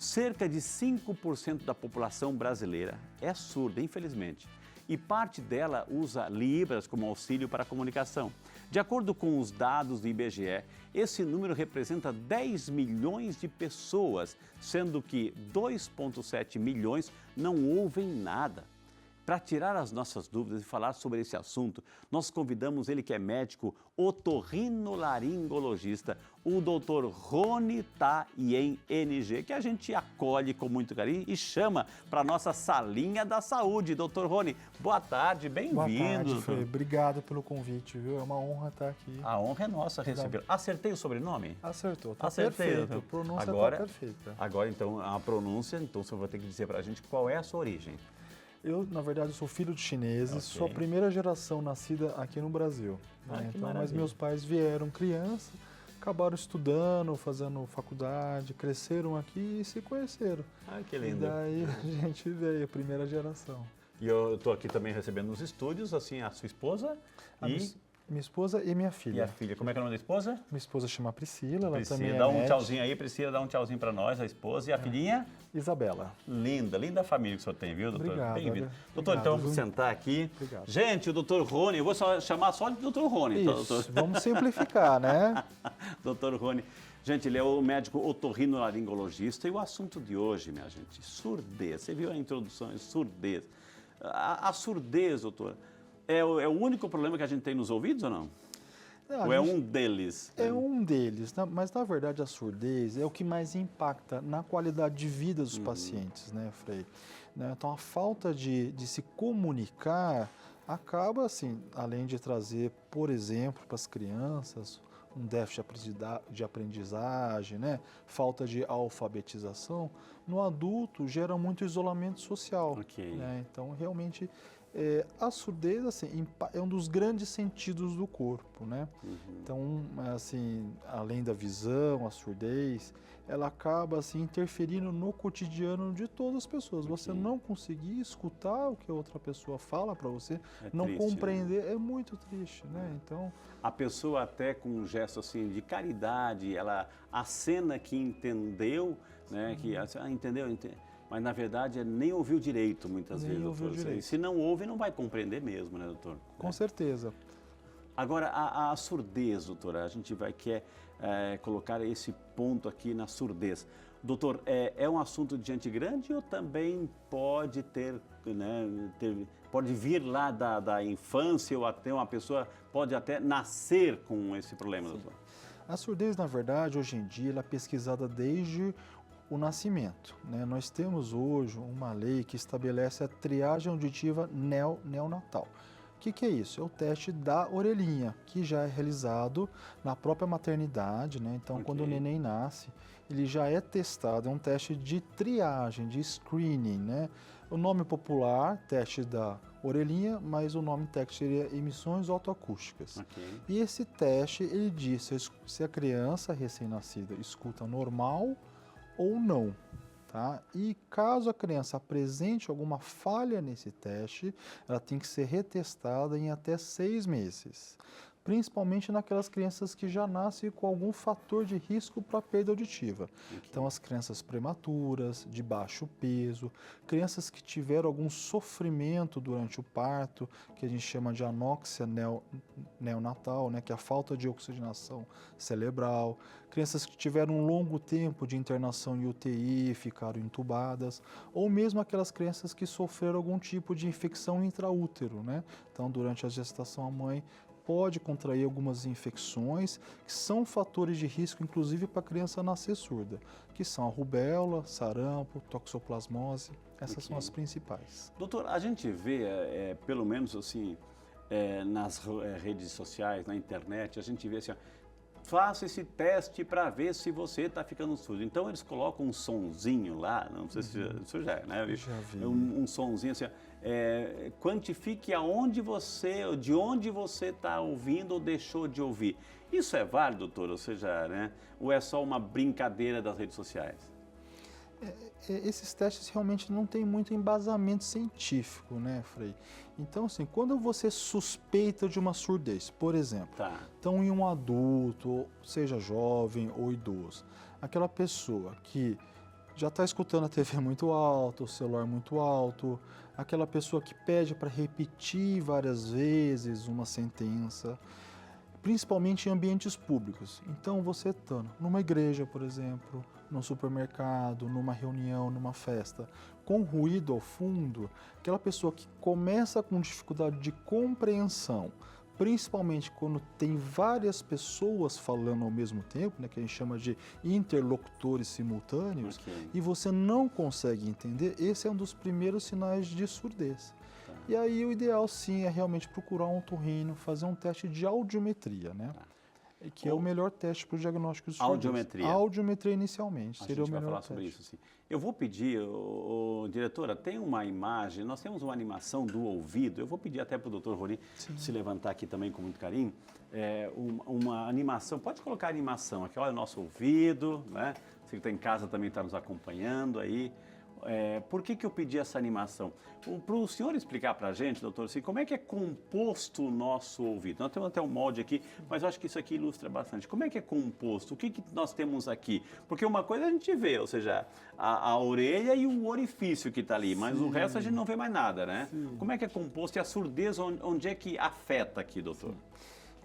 Cerca de 5% da população brasileira é surda, infelizmente, e parte dela usa Libras como auxílio para a comunicação. De acordo com os dados do IBGE, esse número representa 10 milhões de pessoas, sendo que 2,7 milhões não ouvem nada. Para tirar as nossas dúvidas e falar sobre esse assunto, nós convidamos ele que é médico otorrinolaringologista, o Dr. Rony Taien NG, que a gente acolhe com muito carinho e chama para a nossa salinha da saúde. Dr. Rony, boa tarde, bem-vindo. Boa tarde, Frei. Obrigado pelo convite, viu? É uma honra estar aqui. A honra é nossa receber. Acertei o sobrenome? Acertou, tá Acertei. perfeito. A pronúncia agora, tá perfeita. Agora, então, a pronúncia, então você vai ter que dizer para a gente qual é a sua origem. Eu, na verdade, sou filho de chineses, sou a primeira geração nascida aqui no Brasil. Né? Então, mas meus pais vieram criança, acabaram estudando, fazendo faculdade, cresceram aqui e se conheceram. Ah, que lindo. E daí a gente veio, a primeira geração. E eu estou aqui também recebendo nos estúdios, assim, a sua esposa Minha esposa e minha filha. E a filha, como é que é o nome da esposa? Minha esposa chama Priscila, ela Priscila, também dá é um médica. tchauzinho aí, Priscila, dá um tchauzinho para nós, a esposa. E a filhinha? Isabela. Linda, linda família que o senhor tem, viu, doutor? Obrigado. Bem-vindo. Doutor, então vamos sentar aqui. Obrigado. Gente, o doutor Rony, eu vou chamar só de doutor Rony. Isso, então, doutor. vamos simplificar, né? Doutor Rony. Gente, ele é o médico otorrinolaringologista e o assunto de hoje, minha gente, surdez. Você viu a introdução, surdez. A surdez, doutor, é o único problema que a gente tem nos ouvidos ou não? Ou é um deles? É um deles, mas na verdade a surdez é o que mais impacta na qualidade de vida dos pacientes, né, Frei? Então a falta de se comunicar acaba, assim, além de trazer, por exemplo, para as crianças, um déficit de aprendizagem, né? Falta de alfabetização, no adulto gera muito isolamento social. Né? Então, realmente, a surdez assim, é um dos grandes sentidos do corpo. Né? Então, assim, além da visão, a surdez, ela acaba assim, interferindo no cotidiano de todas as pessoas. Você não conseguir escutar o que a outra pessoa fala para você, não triste, compreender, né? É muito triste. Né? Então, a pessoa até com um gesto assim, de caridade, ela acena que entendeu, né? Que entendeu, mas na verdade nem ouviu direito muitas vezes, doutor. Se não ouve, não vai compreender mesmo, né, doutor? Com certeza. Agora, a surdez, doutora, a gente quer colocar esse ponto aqui na surdez. Doutor, é um assunto de gente grande ou também pode ter, né, pode vir lá da infância ou até uma pessoa pode até nascer com esse problema, doutor? A surdez, na verdade, hoje em dia, ela é pesquisada desde o nascimento. Né? Nós temos hoje uma lei que estabelece a triagem auditiva neonatal. O que é isso? É o teste da orelhinha, que já é realizado na própria maternidade, né? Então, quando o neném nasce, ele já é testado, é um teste de triagem, de screening, né? O nome popular, teste da orelhinha, mas o nome técnico seria emissões otoacústicas. E esse teste, ele diz se a criança recém-nascida escuta normal ou não. Tá? E caso a criança apresente alguma falha nesse teste, ela tem que ser retestada em até 6 meses. Principalmente naquelas crianças que já nascem com algum fator de risco para perda auditiva. Então, as crianças prematuras, de baixo peso, crianças que tiveram algum sofrimento durante o parto, que a gente chama de anóxia neonatal, né, que é a falta de oxigenação cerebral, crianças que tiveram um longo tempo de internação em UTI, ficaram entubadas, ou mesmo aquelas crianças que sofreram algum tipo de infecção intraútero, né? Então, durante a gestação, a mãe pode contrair algumas infecções que são fatores de risco, inclusive para a criança nascer surda, que são a rubéola, sarampo, toxoplasmose, essas são as principais. Doutor, a gente vê, pelo menos assim, nas redes sociais, na internet, a gente vê assim, faça esse teste para ver se você está ficando surdo. Então eles colocam um sonzinho lá, não sei se isso já é, né? Já vi. Um sonzinho assim, quantifique de onde você está ouvindo ou deixou de ouvir. Isso é válido, doutor? Ou seja, né? Ou é só uma brincadeira das redes sociais? Esses testes realmente não têm muito embasamento científico, né, Frei? Então, assim, quando você suspeita de uma surdez, por exemplo, então em um adulto, seja jovem ou idoso, aquela pessoa que já está escutando a TV muito alto, o celular muito alto, aquela pessoa que pede para repetir várias vezes uma sentença, principalmente em ambientes públicos. Então, você está numa igreja, por exemplo, num supermercado, numa reunião, numa festa, com ruído ao fundo, aquela pessoa que começa com dificuldade de compreensão, principalmente quando tem várias pessoas falando ao mesmo tempo, né, que a gente chama de interlocutores simultâneos, e você não consegue entender, esse é um dos primeiros sinais de surdez. E aí o ideal sim é realmente procurar um otorrino, fazer um teste de audiometria, né? Que é o melhor teste para o diagnóstico de surdez. Audiometria. Audiometria inicialmente, A seria gente o vai melhor falar teste. sobre isso, sim. Eu vou pedir, diretora, tem uma imagem, nós temos uma animação do ouvido, eu vou pedir até para o doutor Rori se levantar aqui também com muito carinho, uma animação, pode colocar a animação aqui, olha o nosso ouvido, né? Você que está em casa também está nos acompanhando aí. Por que eu pedi essa animação? Para o senhor explicar para a gente, doutor, assim, como é que é composto o nosso ouvido? Nós temos até um molde aqui, mas eu acho que isso aqui ilustra bastante. Como é que é composto? O que nós temos aqui? Porque uma coisa a gente vê, ou seja, a orelha e o orifício que está ali, mas o resto a gente não vê mais nada, né? Sim. Como é que é composto e a surdez, onde é que afeta aqui, doutor? Sim.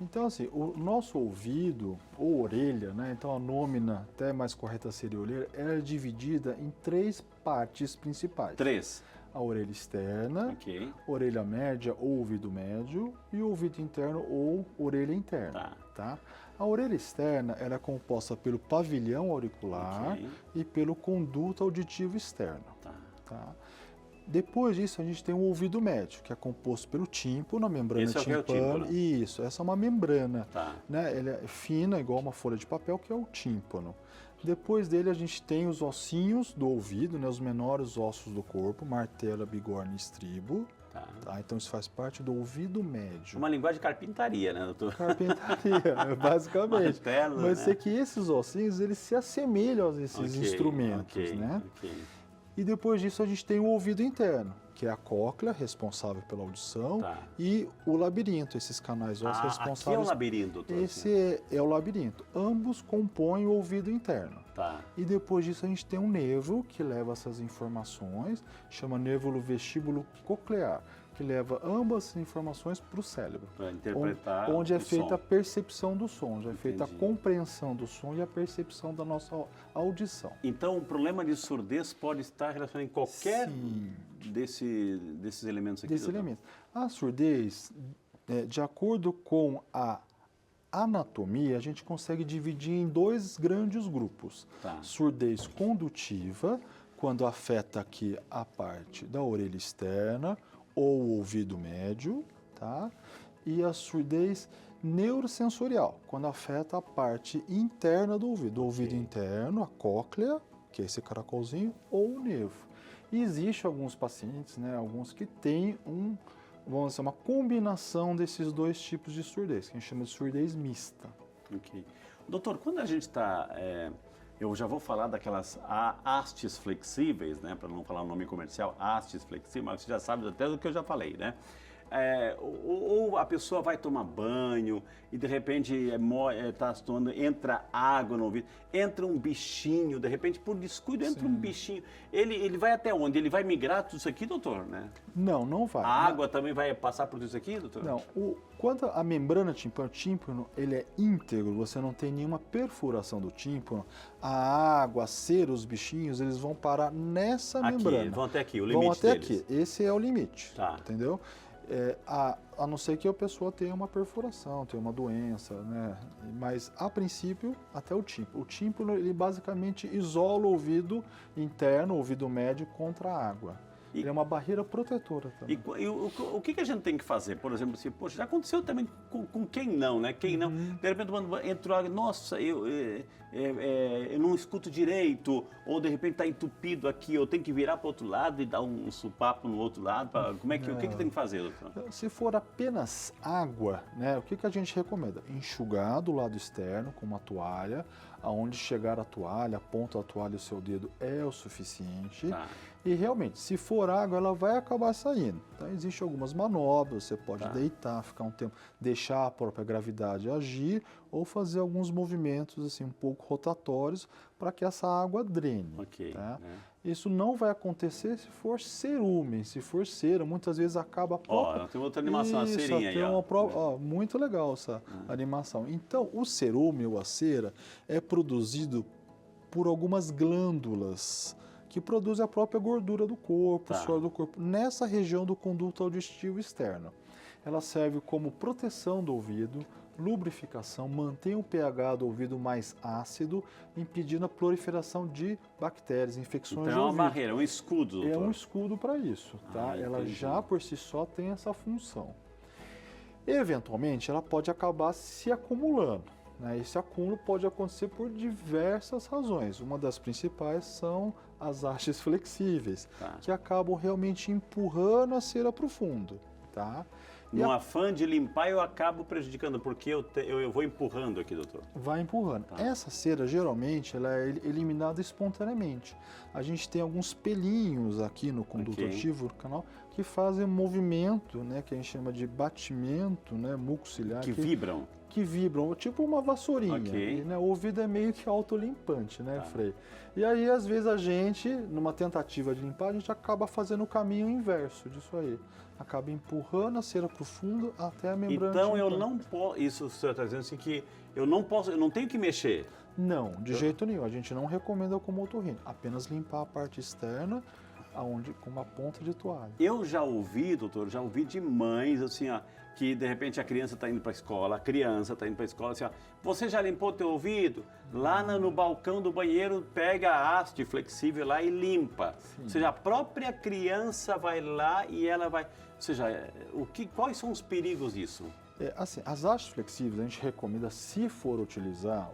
Então, assim, o nosso ouvido, ou orelha, né? Então a nômina até mais correta seria orelha, ela é dividida em 3 partes principais. 3. A orelha externa, orelha média ou ouvido médio, e o ouvido interno ou orelha interna. Tá? A orelha externa ela é composta pelo pavilhão auricular e pelo conduto auditivo externo. Tá? Depois disso, a gente tem o ouvido médio, que é composto pelo tímpano, a membrana timpânica. Isso, essa é uma membrana. Né? Ela é fina, igual uma folha de papel, que é o tímpano. Depois dele, a gente tem os ossinhos do ouvido, né? Os menores ossos do corpo, martela, bigorna e estribo. Então, isso faz parte do ouvido médio. Uma linguagem de carpintaria, né, doutor? Carpintaria, basicamente. Martelo, mas é que esses ossinhos, eles se assemelham a esses instrumentos, né? E depois disso a gente tem o ouvido interno, que é a cóclea, responsável pela audição, e o labirinto, esses canais ósseos responsáveis... Aqui é o labirinto, doutor. Esse é o labirinto. Ambos compõem o ouvido interno. E depois disso a gente tem um nervo que leva essas informações, chama nervo vestíbulo coclear, que leva ambas as informações para o cérebro. Para interpretar onde é feita a percepção do som, onde é feita a compreensão do som e a percepção da nossa audição. Então, o problema de surdez pode estar relacionado em qualquer desses elementos aqui? Desses elementos. A surdez, de acordo com a anatomia, a gente consegue dividir em 2 grandes grupos. Surdez condutiva, quando afeta aqui a parte da orelha externa, ou o ouvido médio, e a surdez neurosensorial, quando afeta a parte interna do ouvido interno, a cóclea, que é esse caracolzinho, ou o nervo. E existe alguns pacientes, né, alguns que têm vamos dizer, uma combinação desses 2 tipos de surdez, que a gente chama de surdez mista. Doutor, quando a gente está... eu já vou falar daquelas hastes flexíveis, né? Para não falar o nome comercial, hastes flexíveis, mas você já sabe até do que eu já falei, né? Ou a pessoa vai tomar banho e de repente entra água no ouvido, entra um bichinho, de repente por descuido entra um bichinho. Ele vai até onde? Ele vai migrar tudo isso aqui, doutor? Né? Não vai. A água também vai passar por tudo isso aqui, doutor? Não. Quando a membrana tímpano, ele é íntegro, você não tem nenhuma perfuração do tímpano, a água, a cera, os bichinhos, eles vão parar nessa membrana. Vão até aqui, o limite Vão até deles. aqui, esse é o limite, entendeu? A não ser que a pessoa tenha uma perfuração, tenha uma doença, né? Mas, a princípio, até o tímpano. O tímpano, ele basicamente isola o ouvido interno, o ouvido médio, contra a água. Ele é uma barreira protetora também. E o que a gente tem que fazer? Por exemplo, assim, poxa, já aconteceu também com quem não, né? Quem não, de repente entrou água, nossa, eu não escuto direito, ou de repente está entupido aqui, eu tenho que virar para o outro lado e dar um supapo no outro lado. O que tem que fazer, doutor? Se for apenas água, né? O que a gente recomenda? Enxugar do lado externo com uma toalha, aonde chegar a toalha, a ponta da toalha e o seu dedo é o suficiente. E realmente, se for água, ela vai acabar saindo. Então, existem algumas manobras, você pode deitar, ficar um tempo, deixar a própria gravidade agir ou fazer alguns movimentos assim um pouco rotatórios para que essa água drene. Ok. Tá? Isso não vai acontecer se for cerumen. Se for cera, muitas vezes acaba a própria... Ó, tem outra animação, a cerinha aí, ó. Muito legal essa animação. Então, o cerume ou a cera é produzido por algumas glândulas que produzem a própria gordura do corpo, o suor do corpo, nessa região do conduto auditivo externo. Ela serve como proteção do ouvido, lubrificação, mantém o pH do ouvido mais ácido, impedindo a proliferação de bactérias, infecções de ouvido. Então é uma barreira, um escudo, doutor. É um escudo para isso, tá? Ela já por si só tem essa função. Eventualmente, ela pode acabar se acumulando. Esse acúmulo pode acontecer por diversas razões. Uma das principais são as hastes flexíveis, que acabam realmente empurrando a cera para o fundo. Tá? No afã de limpar, eu acabo prejudicando, porque eu vou empurrando aqui, doutor. Vai empurrando. Essa cera, geralmente, ela é eliminada espontaneamente. A gente tem alguns pelinhos aqui no conduto auditivo do canal que fazem movimento, né, que a gente chama de batimento, né, mucociliar. Que vibram. Que vibram, tipo uma vassourinha. E, né, o ouvido é meio que autolimpante, né, Frei? E aí, às vezes, a gente, numa tentativa de limpar, a gente acaba fazendo o caminho inverso disso aí. Acaba empurrando a cera para o fundo até a membrana. Então, eu não posso... Isso o senhor está dizendo assim que eu não posso, eu não tenho que mexer. Não, de jeito nenhum. A gente não recomenda como otorrino. Apenas limpar a parte externa, com uma ponta de toalha. Eu já ouvi, doutor, de mães, assim, ó, que de repente a criança está indo para a escola, assim, ó, você já limpou o teu ouvido? Lá no balcão do banheiro, pega a haste flexível lá e limpa. Sim. Ou seja, a própria criança vai lá e ela vai... Ou seja, quais são os perigos disso? Assim, as hastes flexíveis a gente recomenda, se for utilizar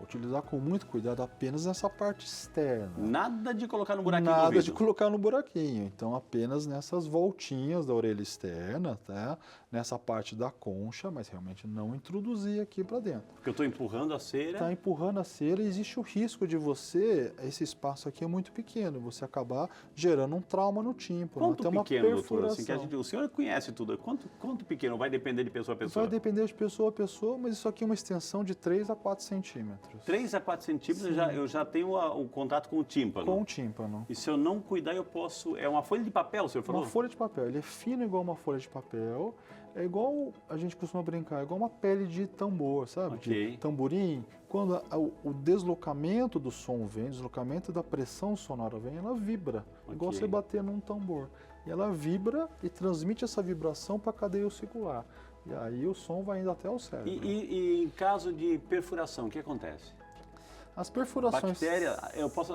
com muito cuidado apenas nessa parte externa. Nada de colocar no buraquinho do ouvido. ouvido. Nada de colocar no buraquinho. Então, apenas nessas voltinhas da orelha externa, tá? Nessa parte da concha, mas realmente não introduzir aqui para dentro. Porque eu estou empurrando a cera. Está empurrando a cera e existe o risco de esse espaço aqui é muito pequeno, você acabar gerando um trauma no tímpano. Quanto até pequeno, uma perfuração. doutor? Assim, o senhor conhece tudo. Quanto pequeno? Vai depender de pessoa a pessoa? Vai depender de pessoa a pessoa, mas isso aqui é uma extensão de 3 a 4 centímetros. 3 a 4 centímetros, eu já tenho o contato com o tímpano. Com o tímpano. E se eu não cuidar, eu posso... É uma folha de papel, o senhor falou? Uma folha de papel. Ele é fino igual uma folha de papel. É igual, a gente costuma brincar, é igual uma pele de tambor, sabe? De tamborim. Quando o deslocamento do som vem, o deslocamento da pressão sonora vem, ela vibra. Igual você bater num tambor. E ela vibra e transmite essa vibração para a cadeia auricular. E aí o som vai indo até o cérebro. E em caso de perfuração, o que acontece? As perfurações... Bactéria,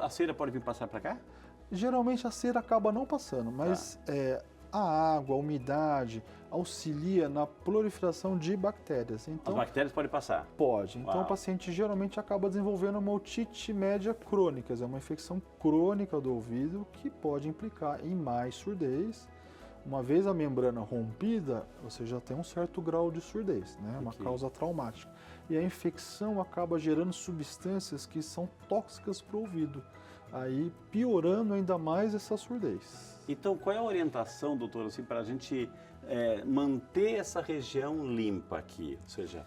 a cera pode vir passar para cá? Geralmente a cera acaba não passando, mas a água, a umidade auxilia na proliferação de bactérias. Então, as bactérias podem passar? Pode. Então o paciente geralmente acaba desenvolvendo uma otite média crônica, é uma infecção crônica do ouvido que pode implicar em mais surdez. Uma vez a membrana rompida, você já tem um certo grau de surdez, né? Uma causa traumática. E a infecção acaba gerando substâncias que são tóxicas para o ouvido, aí piorando ainda mais essa surdez. Então, qual é a orientação, doutor, assim, para a gente manter essa região limpa aqui? Ou seja,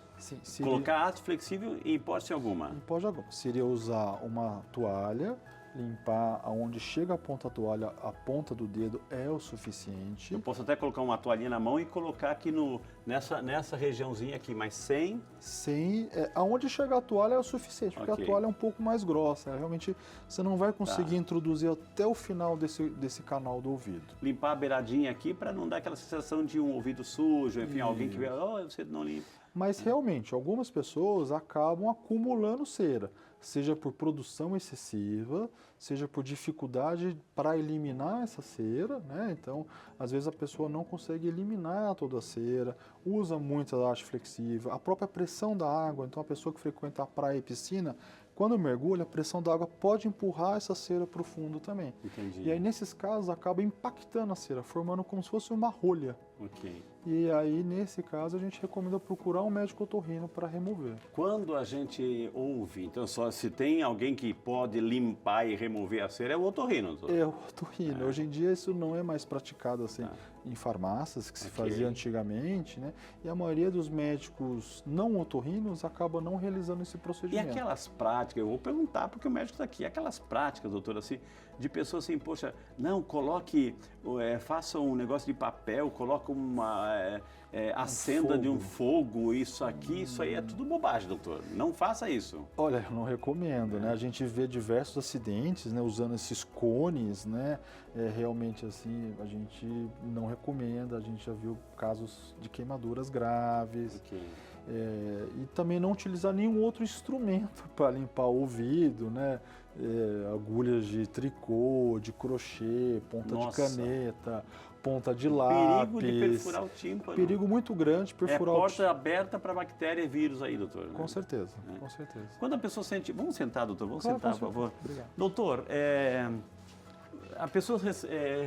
colocar haste flexível em hipótese alguma? Em hipótese alguma. Seria usar uma toalha, limpar aonde chega a ponta da toalha, a ponta do dedo é o suficiente. Eu posso até colocar uma toalhinha na mão e colocar aqui nessa regiãozinha aqui, mas sem... Aonde chegar a toalha é o suficiente, porque a toalha é um pouco mais grossa. Realmente você não vai conseguir introduzir até o final desse canal do ouvido. Limpar a beiradinha aqui para não dar aquela sensação de um ouvido sujo, enfim, alguém que vê, você não limpa. Mas realmente, algumas pessoas acabam acumulando cera, seja por produção excessiva, seja por dificuldade para eliminar essa cera, né? Então, às vezes a pessoa não consegue eliminar toda a cera, usa muita haste flexível, a própria pressão da água, então a pessoa que frequenta a praia e piscina, quando mergulha, a pressão da água pode empurrar essa cera para o fundo também. Entendi. E aí, nesses casos, acaba impactando a cera, formando como se fosse uma rolha. Ok. E aí, nesse caso, a gente recomenda procurar um médico otorrino para remover. Quando a gente ouve, então só se tem alguém que pode limpar e remover a cera, é o otorrino, doutor. É o otorrino. Hoje em dia isso não é mais praticado assim em farmácias, que se fazia antigamente, né? E a maioria dos médicos não otorrinos acaba não realizando esse E procedimento. aquelas práticas, eu vou perguntar porque o médico está aqui, aquelas práticas, doutor, assim, de pessoas assim, poxa, não, coloque, faça um negócio de papel, coloque uma acenda de um fogo, isso aqui, isso aí é tudo bobagem, doutor. Não faça isso. Olha, eu não recomendo, né? A gente vê diversos acidentes, né, usando esses cones, né? Realmente assim, a gente não recomenda, a gente já viu casos de queimaduras graves. Ok. E também não utilizar nenhum outro instrumento para limpar o ouvido, né? Agulhas de tricô, de crochê, ponta de caneta, ponta de lápis. Perigo de perfurar o tímpano. Perigo muito grande perfurar o tímpano. Porta aberta para bactéria e vírus aí, doutor. Né? Com certeza, com certeza. Quando a pessoa sente... Vamos sentar, doutor, vamos Claro, sentar, por favor. Obrigado. Doutor, as pessoas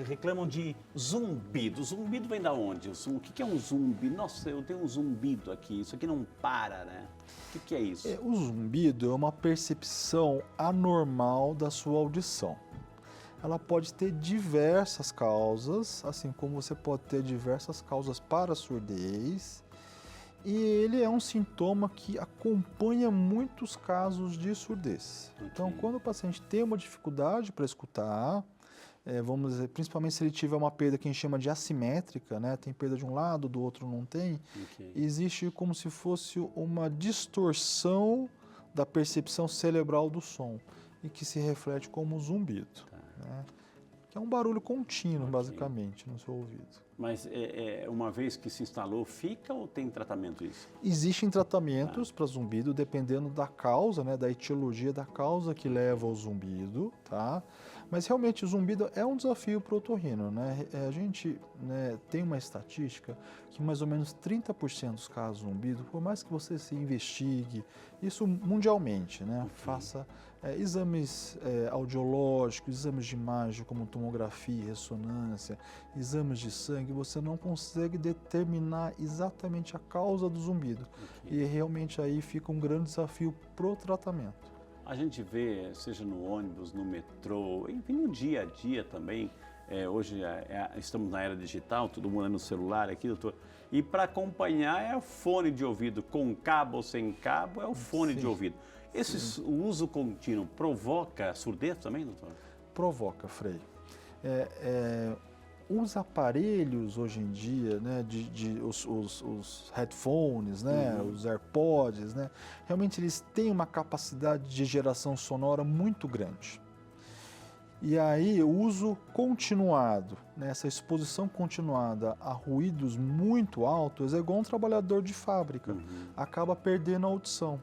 reclamam de zumbido. O zumbido vem da onde? O que é um zumbi? Nossa, eu tenho um zumbido aqui, isso aqui não para, né? O que é isso? O zumbido é uma percepção anormal da sua audição. Ela pode ter diversas causas, assim como você pode ter diversas causas para a surdez. E ele é um sintoma que acompanha muitos casos de surdez. Okay. Então, quando o paciente tem uma dificuldade para escutar, vamos dizer, principalmente se ele tiver uma perda que a gente chama de assimétrica, né? Tem perda de um lado, do outro não tem, existe como se fosse uma distorção da percepção cerebral do som e que se reflete como zumbido, né? Que é um barulho contínuo, basicamente, no seu ouvido. Mas uma vez que se instalou, fica ou tem tratamento isso? Existem tratamentos para zumbido, dependendo da causa, né, da etiologia da causa que leva ao zumbido, tá? Mas realmente o zumbido é um desafio para o otorrino, né? A gente, né, tem uma estatística que mais ou menos 30% dos casos de zumbido, por mais que você se investigue, isso mundialmente, né? Faça exames audiológicos, exames de imagem como tomografia, ressonância, exames de sangue, você não consegue determinar exatamente a causa do zumbido. E realmente aí fica um grande desafio para o tratamento. A gente vê, seja no ônibus, no metrô, enfim, no dia a dia também. Hoje estamos na era digital, todo mundo é no celular aqui, doutor. E para acompanhar é o fone de ouvido, com cabo ou sem cabo, é o fone de ouvido. O uso contínuo provoca surdez também, doutor? Provoca, Frei. Os aparelhos hoje em dia, né, os headphones, né, os AirPods, né, realmente eles têm uma capacidade de geração sonora muito grande. E aí o uso continuado, né, essa exposição continuada a ruídos muito altos é igual um trabalhador de fábrica, acaba perdendo a audição.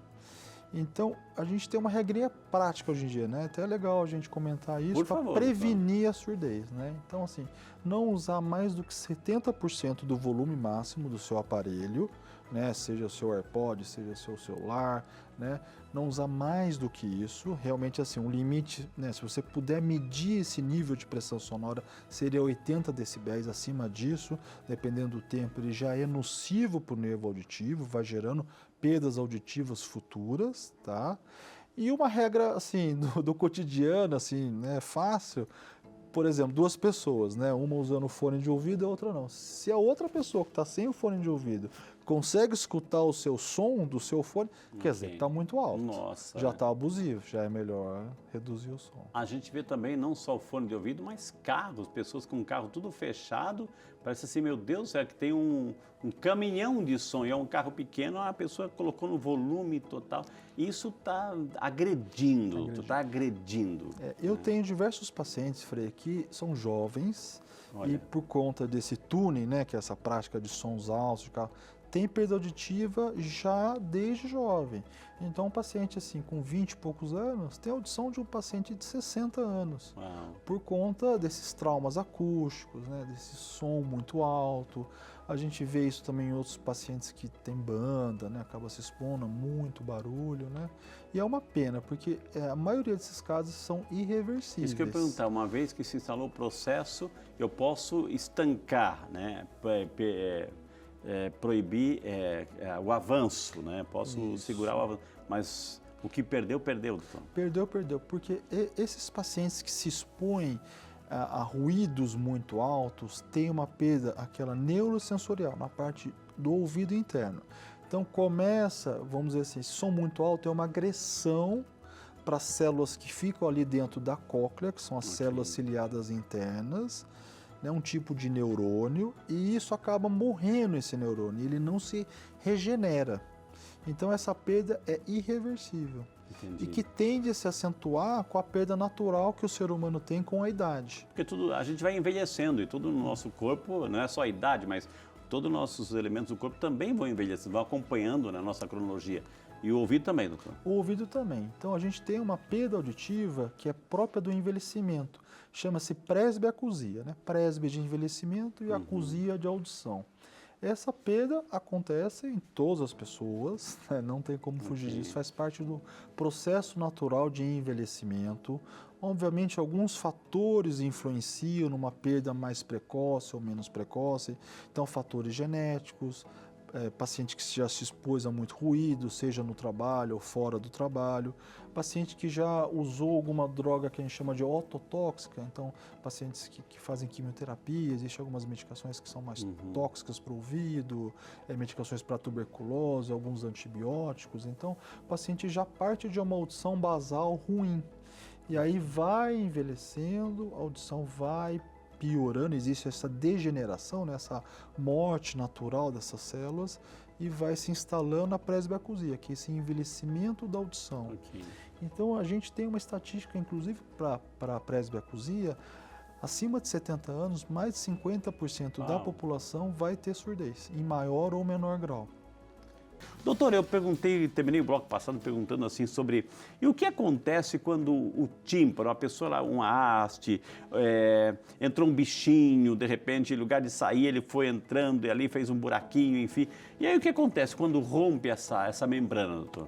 Então, a gente tem uma regrinha prática hoje em dia, né? Até é legal a gente comentar isso para prevenir a surdez, né? Então, assim, não usar mais do que 70% do volume máximo do seu aparelho, né? Seja o seu AirPod, seja o seu celular, né? Não usar mais do que isso. Realmente, assim, um limite, né? Se você puder medir esse nível de pressão sonora, seria 80 decibéis. Acima disso, dependendo do tempo, ele já é nocivo para o nervo auditivo, vai gerando perdas auditivas futuras, tá? E uma regra, assim, do cotidiano, assim, né, fácil, por exemplo, duas pessoas, né, uma usando fone de ouvido e a outra não. Se a outra pessoa que está sem o fone de ouvido consegue escutar o seu som do seu fone, quer dizer, está muito alto. Nossa, já está abusivo, já é melhor reduzir o som. A gente vê também não só o fone de ouvido, mas carros, pessoas com o carro tudo fechado, parece assim, meu Deus, que tem um caminhão de som, e é um carro pequeno, a pessoa colocou no volume total, isso está agredindo, está agredindo. Eu tenho diversos pacientes, Frei, que são jovens, Olha. E por conta desse tuning, né, que é essa prática de sons altos, de carro, tem perda auditiva já desde jovem. Então, um paciente assim com 20 e poucos anos tem a audição de um paciente de 60 anos. Uau. Por conta desses traumas acústicos, né, desse som muito alto. A gente vê isso também em outros pacientes que têm banda, né, acaba se expondo a muito barulho, né? E é uma pena, porque a maioria desses casos são irreversíveis. Isso que eu ia perguntar, uma vez que se instalou o processo, eu posso estancar, né? Proibir o avanço, né? Posso segurar o avanço, mas o que perdeu, perdeu, doutor. Perdeu, porque esses pacientes que se expõem a ruídos muito altos têm uma perda, aquela neurosensorial, na parte do ouvido interno. Então começa, vamos dizer assim, esse som muito alto é uma agressão para as células que ficam ali dentro da cóclea, que são as células ciliadas internas, né, um tipo de neurônio, e isso acaba morrendo esse neurônio, ele não se regenera. Então essa perda é irreversível. Entendi. E que tende a se acentuar com a perda natural que o ser humano tem com a idade. Porque a gente vai envelhecendo e tudo no nosso corpo, não é só a idade, mas todos os nossos elementos do corpo também vão envelhecendo, vão acompanhando na nossa cronologia. E o ouvido também, doutor? O ouvido também. Então a gente tem uma perda auditiva que é própria do envelhecimento. Chama-se presbiacusia, né? Presbe de envelhecimento e acusia de audição. Essa perda acontece em todas as pessoas, né? Não tem como fugir disso, faz parte do processo natural de envelhecimento. Obviamente, alguns fatores influenciam numa perda mais precoce ou menos precoce, então fatores genéticos, paciente que já se expôs a muito ruído, seja no trabalho ou fora do trabalho, paciente que já usou alguma droga que a gente chama de ototóxica, então pacientes que fazem quimioterapia, existem algumas medicações que são mais tóxicas para o ouvido, medicações para tuberculose, alguns antibióticos, então o paciente já parte de uma audição basal ruim, e aí vai envelhecendo, a audição vai piorando, existe essa degeneração, né, essa morte natural dessas células e vai se instalando a presbiacusia, que é esse envelhecimento da audição. Então a gente tem uma estatística, inclusive para a presbiacusia, acima de 70 anos, mais de 50% da população vai ter surdez, em maior ou menor grau. Doutor, eu terminei o bloco passado perguntando assim sobre e o que acontece quando o tímpano, a pessoa lá, uma haste, entrou um bichinho, de repente, em lugar de sair, ele foi entrando e ali fez um buraquinho, enfim. E aí o que acontece quando rompe essa membrana, doutor?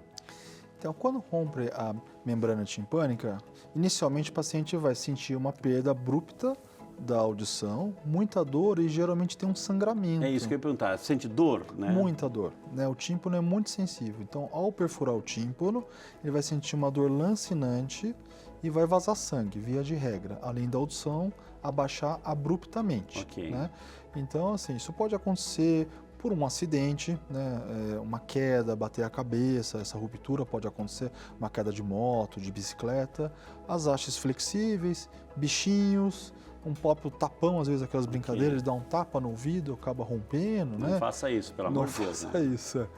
Então, quando rompe a membrana timpânica, inicialmente o paciente vai sentir uma perda abrupta da audição, muita dor e geralmente tem um sangramento. É isso que eu ia perguntar, sente dor, né? Muita dor, né? O tímpano é muito sensível, então ao perfurar o tímpano, ele vai sentir uma dor lancinante e vai vazar sangue, via de regra, além da audição abaixar abruptamente, né? Então, assim, isso pode acontecer por um acidente, né? Uma queda, bater a cabeça, essa ruptura pode acontecer, uma queda de moto, de bicicleta, as hastes flexíveis, bichinhos, um próprio tapão, às vezes aquelas brincadeiras, ele dá um tapa no ouvido, acaba rompendo, né? Não faça isso, pelo amor de Deus. Não faça isso.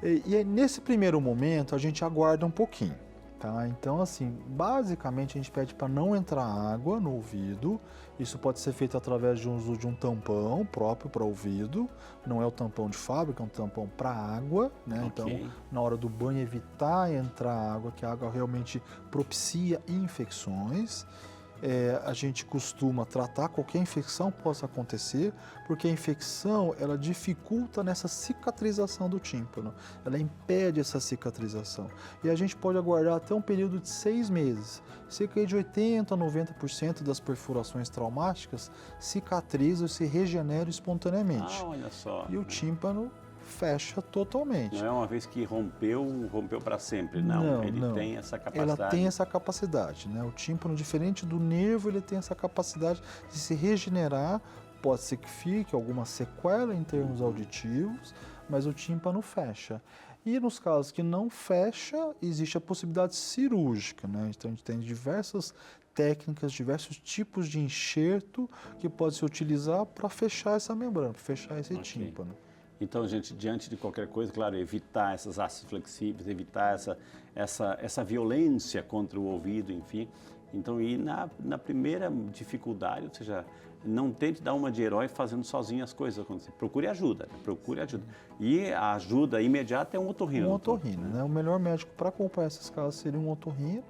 E aí, nesse primeiro momento, a gente aguarda um pouquinho, tá? Então, assim, basicamente a gente pede para não entrar água no ouvido. Isso pode ser feito através de uso de um tampão próprio para ouvido. Não é o tampão de fábrica, é um tampão para água, né? Então, na hora do banho, evitar entrar água, que a água realmente propicia infecções. A gente costuma tratar qualquer infecção que possa acontecer, porque a infecção ela dificulta nessa cicatrização do tímpano, ela impede essa cicatrização. E a gente pode aguardar até um período de 6 meses. Cerca de 80% a 90% das perfurações traumáticas cicatrizam e se regeneram espontaneamente. Olha só. E o tímpano fecha totalmente. Não é uma vez que rompeu para sempre, não. Ele tem essa capacidade. Ela tem essa capacidade, né? O tímpano, diferente do nervo, ele tem essa capacidade de se regenerar. Pode ser que fique alguma sequela em termos auditivos, mas o tímpano fecha. E nos casos que não fecha, existe a possibilidade cirúrgica, né? Então a gente tem diversas técnicas, diversos tipos de enxerto que pode se utilizar para fechar essa membrana, para fechar esse tímpano. Então, gente, diante de qualquer coisa, claro, evitar essas hastes flexíveis, evitar essa violência contra o ouvido, enfim, Então, e na primeira dificuldade, ou seja, não tente dar uma de herói fazendo sozinho as coisas acontecer. Procure ajuda, né? Procure ajuda. E a ajuda imediata é um otorrino. Um otorrino, né? O melhor médico para acompanhar esses casos seria um otorrino,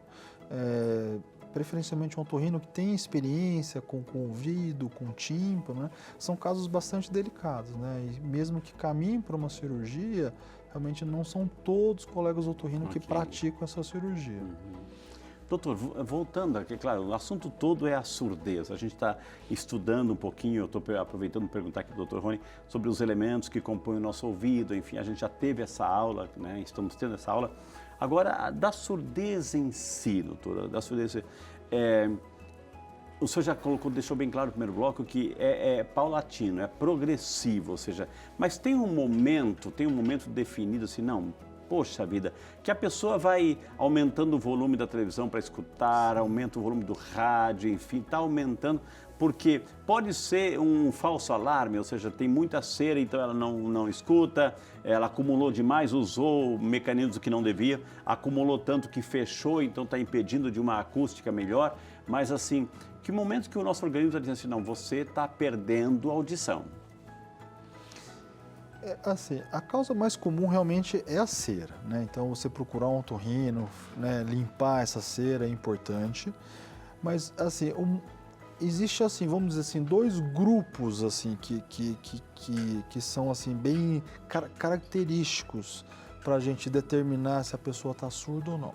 preferencialmente um otorrino que tem experiência com ouvido, com tímpano, né? São casos bastante delicados, né? E mesmo que caminhem para uma cirurgia, realmente não são todos os colegas otorrino que praticam essa cirurgia. Doutor, voltando aqui, claro, o assunto todo é a surdez. A gente está estudando um pouquinho, eu estou aproveitando para perguntar aqui ao Dr. Rony sobre os elementos que compõem o nosso ouvido, enfim, a gente já teve essa aula, né? Estamos tendo essa aula. Agora, da surdez em si, doutora, da surdez, o senhor já deixou bem claro no primeiro bloco que é paulatino, é progressivo, ou seja, mas tem um momento definido assim, não, poxa vida, que a pessoa vai aumentando o volume da televisão para escutar, aumenta o volume do rádio, enfim, está aumentando, porque pode ser um falso alarme, ou seja, tem muita cera, então ela não escuta, ela acumulou demais, usou mecanismos que não devia, acumulou tanto que fechou, então está impedindo de uma acústica melhor, mas assim, que momento que o nosso organismo está dizendo assim, não, você está perdendo a audição? Assim, a causa mais comum realmente é a cera, né? Então, você procurar um otorrino, né, limpar essa cera é importante, mas, assim, existe, assim, vamos dizer assim, dois grupos, assim, que são, assim, bem característicos para a gente determinar se a pessoa está surda ou não.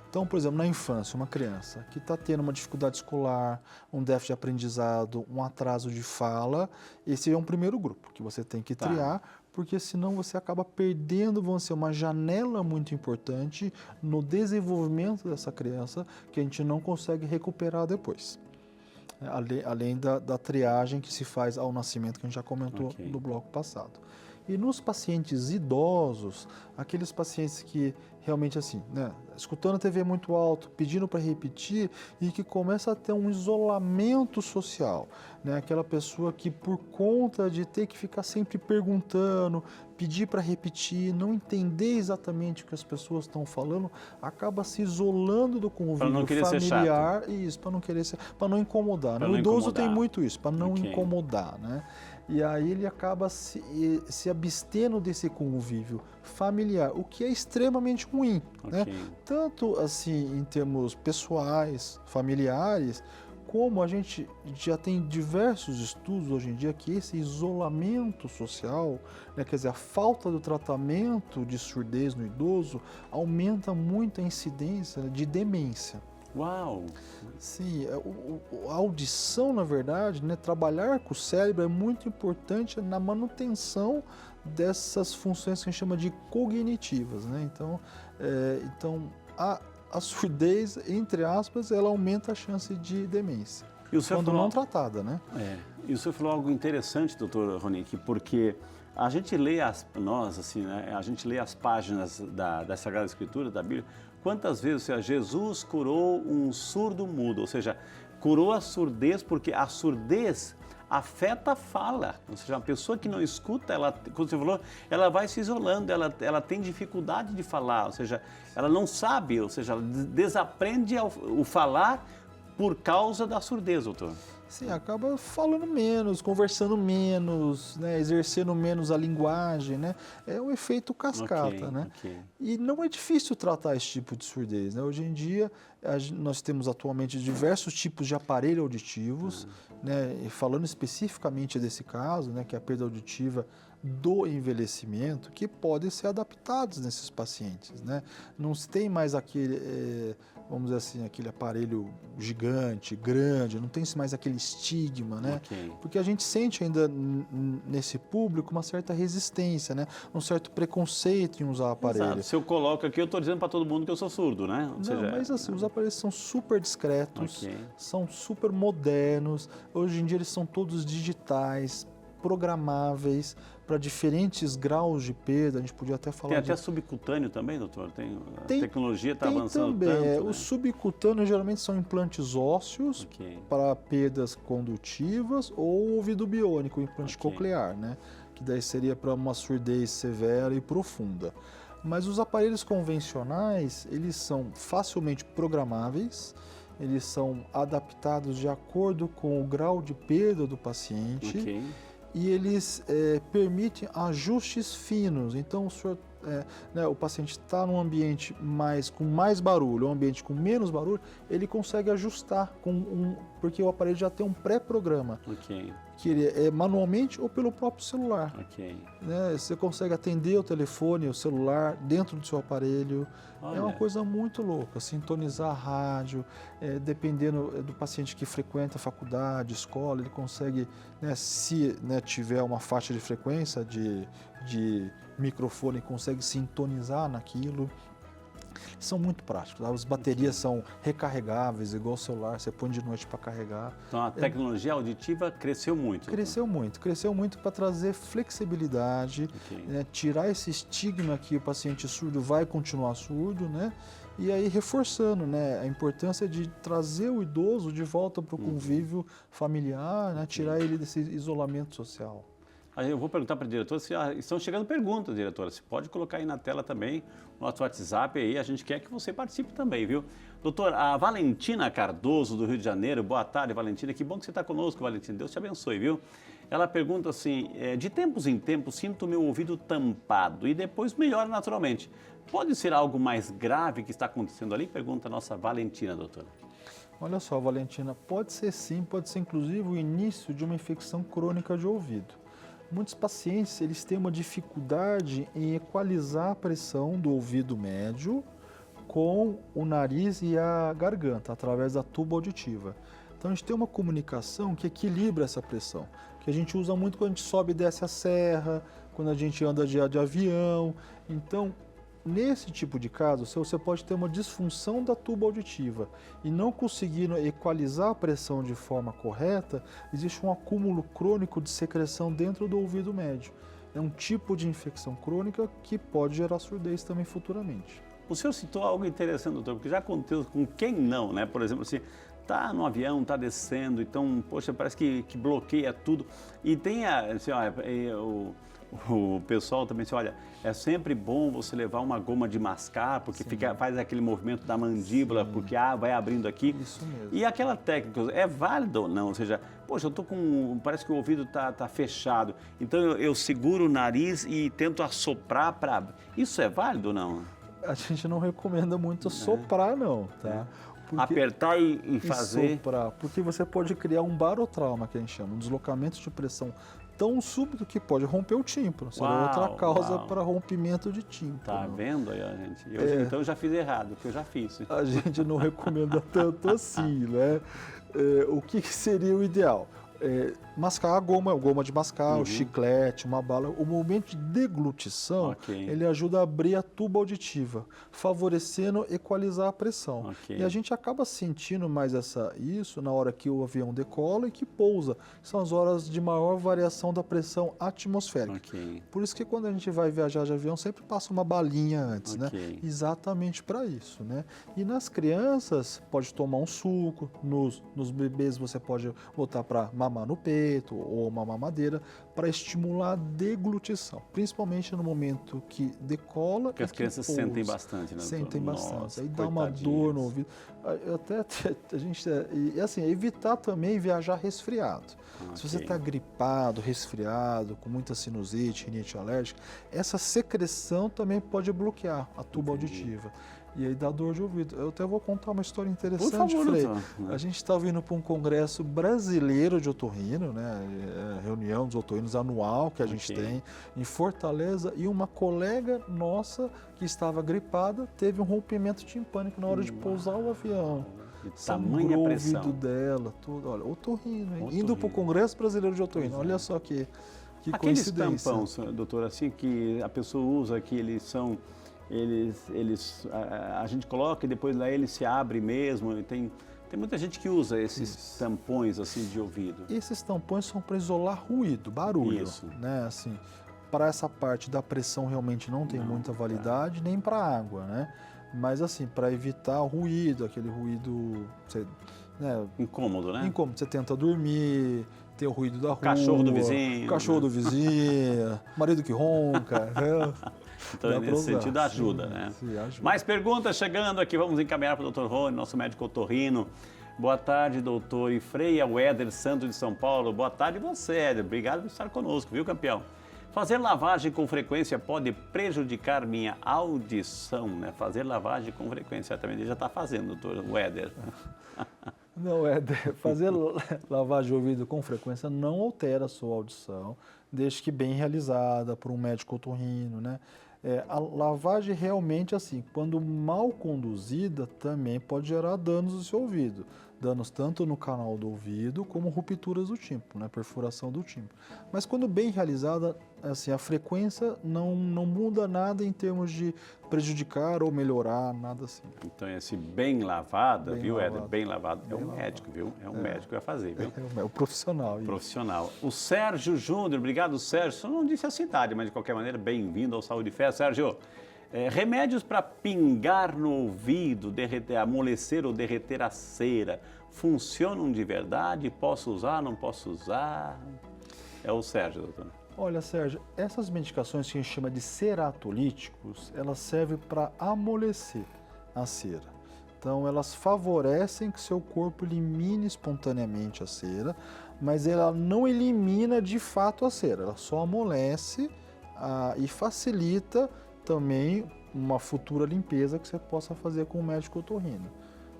Então, por exemplo, na infância, uma criança que está tendo uma dificuldade escolar, um déficit de aprendizado, um atraso de fala, esse é um primeiro grupo que você tem que triar, porque senão você acaba perdendo, vamos dizer, uma janela muito importante no desenvolvimento dessa criança que a gente não consegue recuperar depois. Além da triagem que se faz ao nascimento, que a gente já comentou no bloco passado. E nos pacientes idosos, aqueles pacientes que realmente assim, né, escutando a TV muito alto, pedindo para repetir e que começa a ter um isolamento social, né, aquela pessoa que por conta de ter que ficar sempre perguntando, pedir para repetir, não entender exatamente o que as pessoas estão falando, acaba se isolando do convívio familiar, isso, para não querer ser, para não incomodar, né? O idoso tem muito isso, para não incomodar, né? E aí ele acaba se abstendo desse convívio familiar, o que é extremamente ruim, né? Tanto assim em termos pessoais, familiares, como a gente já tem diversos estudos hoje em dia que esse isolamento social, né, quer dizer, a falta do tratamento de surdez no idoso aumenta muito a incidência de demência. Uau! Sim, a audição, na verdade, né, trabalhar com o cérebro é muito importante na manutenção dessas funções que a gente chama de cognitivas, né? Então, a surdez, entre aspas, ela aumenta a chance de demência, quando não tratada, né? E o senhor falou algo interessante, doutor Ronick, porque a gente lê a gente lê as páginas da Sagrada Escritura, da Bíblia, quantas vezes, ou seja, Jesus curou um surdo mudo, ou seja, curou a surdez, porque a surdez afeta a fala, ou seja, a pessoa que não escuta, ela, como você falou, ela vai se isolando, ela tem dificuldade de falar, ou seja, ela não sabe, ou seja, ela desaprende o falar por causa da surdez, doutor. Sim, acaba falando menos, conversando menos, né, exercendo menos a linguagem, né? É um efeito cascata, né? E não é difícil tratar esse tipo de surdez, né? Hoje em dia, nós temos atualmente diversos tipos de aparelho auditivos, né? E falando especificamente desse caso, né, que é a perda auditiva do envelhecimento, que podem ser adaptados nesses pacientes, né? Não se tem mais aquele, vamos dizer assim, aquele aparelho gigante, grande, não tem mais aquele estigma, né? Porque a gente sente ainda nesse público uma certa resistência, né? Um certo preconceito em usar aparelho. Exato. Se eu coloco aqui, eu estou dizendo para todo mundo que eu sou surdo, né? Mas assim, os aparelhos são super discretos, são super modernos, hoje em dia eles são todos digitais, programáveis para diferentes graus de perda. A gente podia até falar. Tem até subcutâneo também, doutor? A tecnologia está avançando também, tanto. Né? Os subcutâneos geralmente são implantes ósseos para perdas condutivas ou ouvido biônico, implante coclear, né? Que daí seria para uma surdez severa e profunda. Mas os aparelhos convencionais, eles são facilmente programáveis eles são adaptados de acordo com o grau de perda do paciente. Ok. E eles permitem ajustes finos. Então, o paciente está num ambiente com mais barulho, um ambiente com menos barulho, ele consegue ajustar, porque o aparelho já tem um pré-programa, Ok. que ele é manualmente ou pelo próprio celular. Ok. Né? Você consegue atender o telefone, o celular, dentro do seu aparelho. Olha. É uma coisa muito louca, sintonizar a rádio, dependendo do paciente que frequenta a faculdade, escola, ele consegue, se tiver uma faixa de frequência de microfone, consegue sintonizar naquilo. São muito práticos. As baterias são recarregáveis, igual o celular, você põe de noite para carregar. Então a tecnologia auditiva cresceu muito. Cresceu muito para trazer flexibilidade, Ok. tirar esse estigma que o paciente surdo vai continuar surdo, né? E aí reforçando, a importância de trazer o idoso de volta para o convívio familiar, tirar ele desse isolamento social. Aí eu vou perguntar para a diretora se estão chegando perguntas, diretora. Você pode colocar aí na tela também o nosso WhatsApp aí, a gente quer que você participe também, viu? Doutor, a Valentina Cardoso, do Rio de Janeiro, boa tarde, Valentina, que bom que você está conosco, Valentina, Deus te abençoe, viu? Ela pergunta assim, de tempos em tempos sinto meu ouvido tampado e depois melhora naturalmente. Pode ser algo mais grave que está acontecendo ali? Pergunta a nossa Valentina, doutora. Olha só, Valentina, pode ser sim, pode ser inclusive o início de uma infecção crônica de ouvido. Muitos pacientes eles têm uma dificuldade em equalizar a pressão do ouvido médio com o nariz e a garganta, através da tuba auditiva. Então a gente tem uma comunicação que equilibra essa pressão, que a gente usa muito quando a gente sobe e desce a serra, quando a gente anda de avião. Então, nesse tipo de caso, você pode ter uma disfunção da tuba auditiva e não conseguindo equalizar a pressão de forma correta, existe um acúmulo crônico de secreção dentro do ouvido médio. É um tipo de infecção crônica que pode gerar surdez também futuramente. O senhor citou algo interessante, doutor, porque já aconteceu com quem não, né? Por exemplo, assim, tá no avião, tá descendo, então, poxa, parece que bloqueia tudo. E tem assim, o pessoal também diz, olha, é sempre bom você levar uma goma de mascar, porque faz aquele movimento da mandíbula, porque vai abrindo aqui. Isso mesmo. E aquela técnica, é válida ou não? Ou seja, poxa, eu tô parece que o ouvido tá fechado, então eu seguro o nariz e tento assoprar para... Isso é válido ou não? A gente não recomenda muito soprar, não, tá? Apertar e fazer... soprar, porque você pode criar um barotrauma, que a gente chama, um deslocamento de pressão tão súbito que pode romper o tímpano. Será outra causa para rompimento de tímpano. Tá vendo aí, gente? Então eu já fiz errado, porque eu já fiz. A gente não recomenda tanto assim, né? O que seria o ideal? Mascar a goma de mascar, o chiclete, uma bala. O momento de deglutição, ele ajuda a abrir a tuba auditiva, favorecendo equalizar a pressão. E a gente acaba sentindo mais isso na hora que o avião decola e que pousa. São as horas de maior variação da pressão atmosférica. Por isso que quando a gente vai viajar de avião, sempre passa uma balinha antes, né? Exatamente para isso, né? E nas crianças, pode tomar um suco, nos bebês você pode botar para mamar no peito ou uma mamadeira para estimular a deglutição, principmente no momento que decola. Porque as crianças sentem bastante, né? Sentem bastante. Aí dá uma dor no ouvido. A gente evitar também viajar resfriado. Se você está gripado, resfriado, com muita sinusite, rinite alérgica, essa secreção também pode bloquear a tuba auditiva. E aí dá dor de ouvido. Eu até vou contar uma história interessante, Frei. A gente estava indo para um congresso brasileiro de otorrino, né? Reunião dos otorrinos anual que a gente tem em Fortaleza, e uma colega nossa que estava gripada teve um rompimento timpânico na hora de pousar o avião. Tamanha pressão. O ouvido dela, tudo. Olha, otorrino, hein? Indo para o Congresso Brasileiro de Otorrino. Olha só que aqueles coincidência. Aqueles tampões, doutor, assim, que a pessoa usa, que eles são... a gente coloca e depois lá ele se abre mesmo. E tem muita gente que usa esses tampões assim de ouvido. Esses tampões são para isolar ruído, barulho. Isso. Né? Assim, para essa parte da pressão realmente não tem muita validade, nem para água, né? Mas assim, para evitar o ruído, aquele ruído... Incômodo, né? Incômodo. Você tenta dormir, tem o ruído da rua. Cachorro do vizinho. Cachorro do vizinho, marido que ronca. Então, Dá pra nesse usar. sentido, ajuda, Sim, né? sim, ajuda. Mais perguntas chegando aqui, vamos encaminhar para o Dr. Rony, nosso médico otorrino. Boa tarde, doutor. E Freia, o Éder Santos de São Paulo. Boa tarde você, Éder. Obrigado por estar conosco, viu, campeão? Fazer lavagem com frequência pode prejudicar minha audição, né? Fazer lavagem com frequência, certamente ele já está fazendo, doutor, o Éder. Não, fazer lavagem de ouvido com frequência não altera a sua audição, desde que bem realizada por um médico otorrino, né? A lavagem realmente, assim, quando mal conduzida, também pode gerar danos no seu ouvido. Danos tanto no canal do ouvido, como rupturas do tímpano, né? Perfuração do tímpano. Mas quando bem realizada, assim, a frequência não muda nada em termos de prejudicar ou melhorar, nada assim. Então, esse bem lavada, Bem viu, lavado. Éder? Bem lavado. É Bem um lavado. médico, viu? É um médico que vai fazer, viu? É o profissional. Isso. Profissional. O Sérgio Júnior, obrigado, Sérgio. Só não disse a cidade, mas de qualquer maneira, bem-vindo ao Saúde e Fé. Sérgio, remédios para pingar no ouvido, amolecer ou derreter a cera, funcionam de verdade? Posso usar, não posso usar? É o Sérgio, doutor. Olha, Sérgio, essas medicações que a gente chama de ceratolíticos, elas servem para amolecer a cera. Então, elas favorecem que seu corpo elimine espontaneamente a cera, mas ela não elimina de fato a cera, ela só amolece e facilita também uma futura limpeza que você possa fazer com o médico otorrino.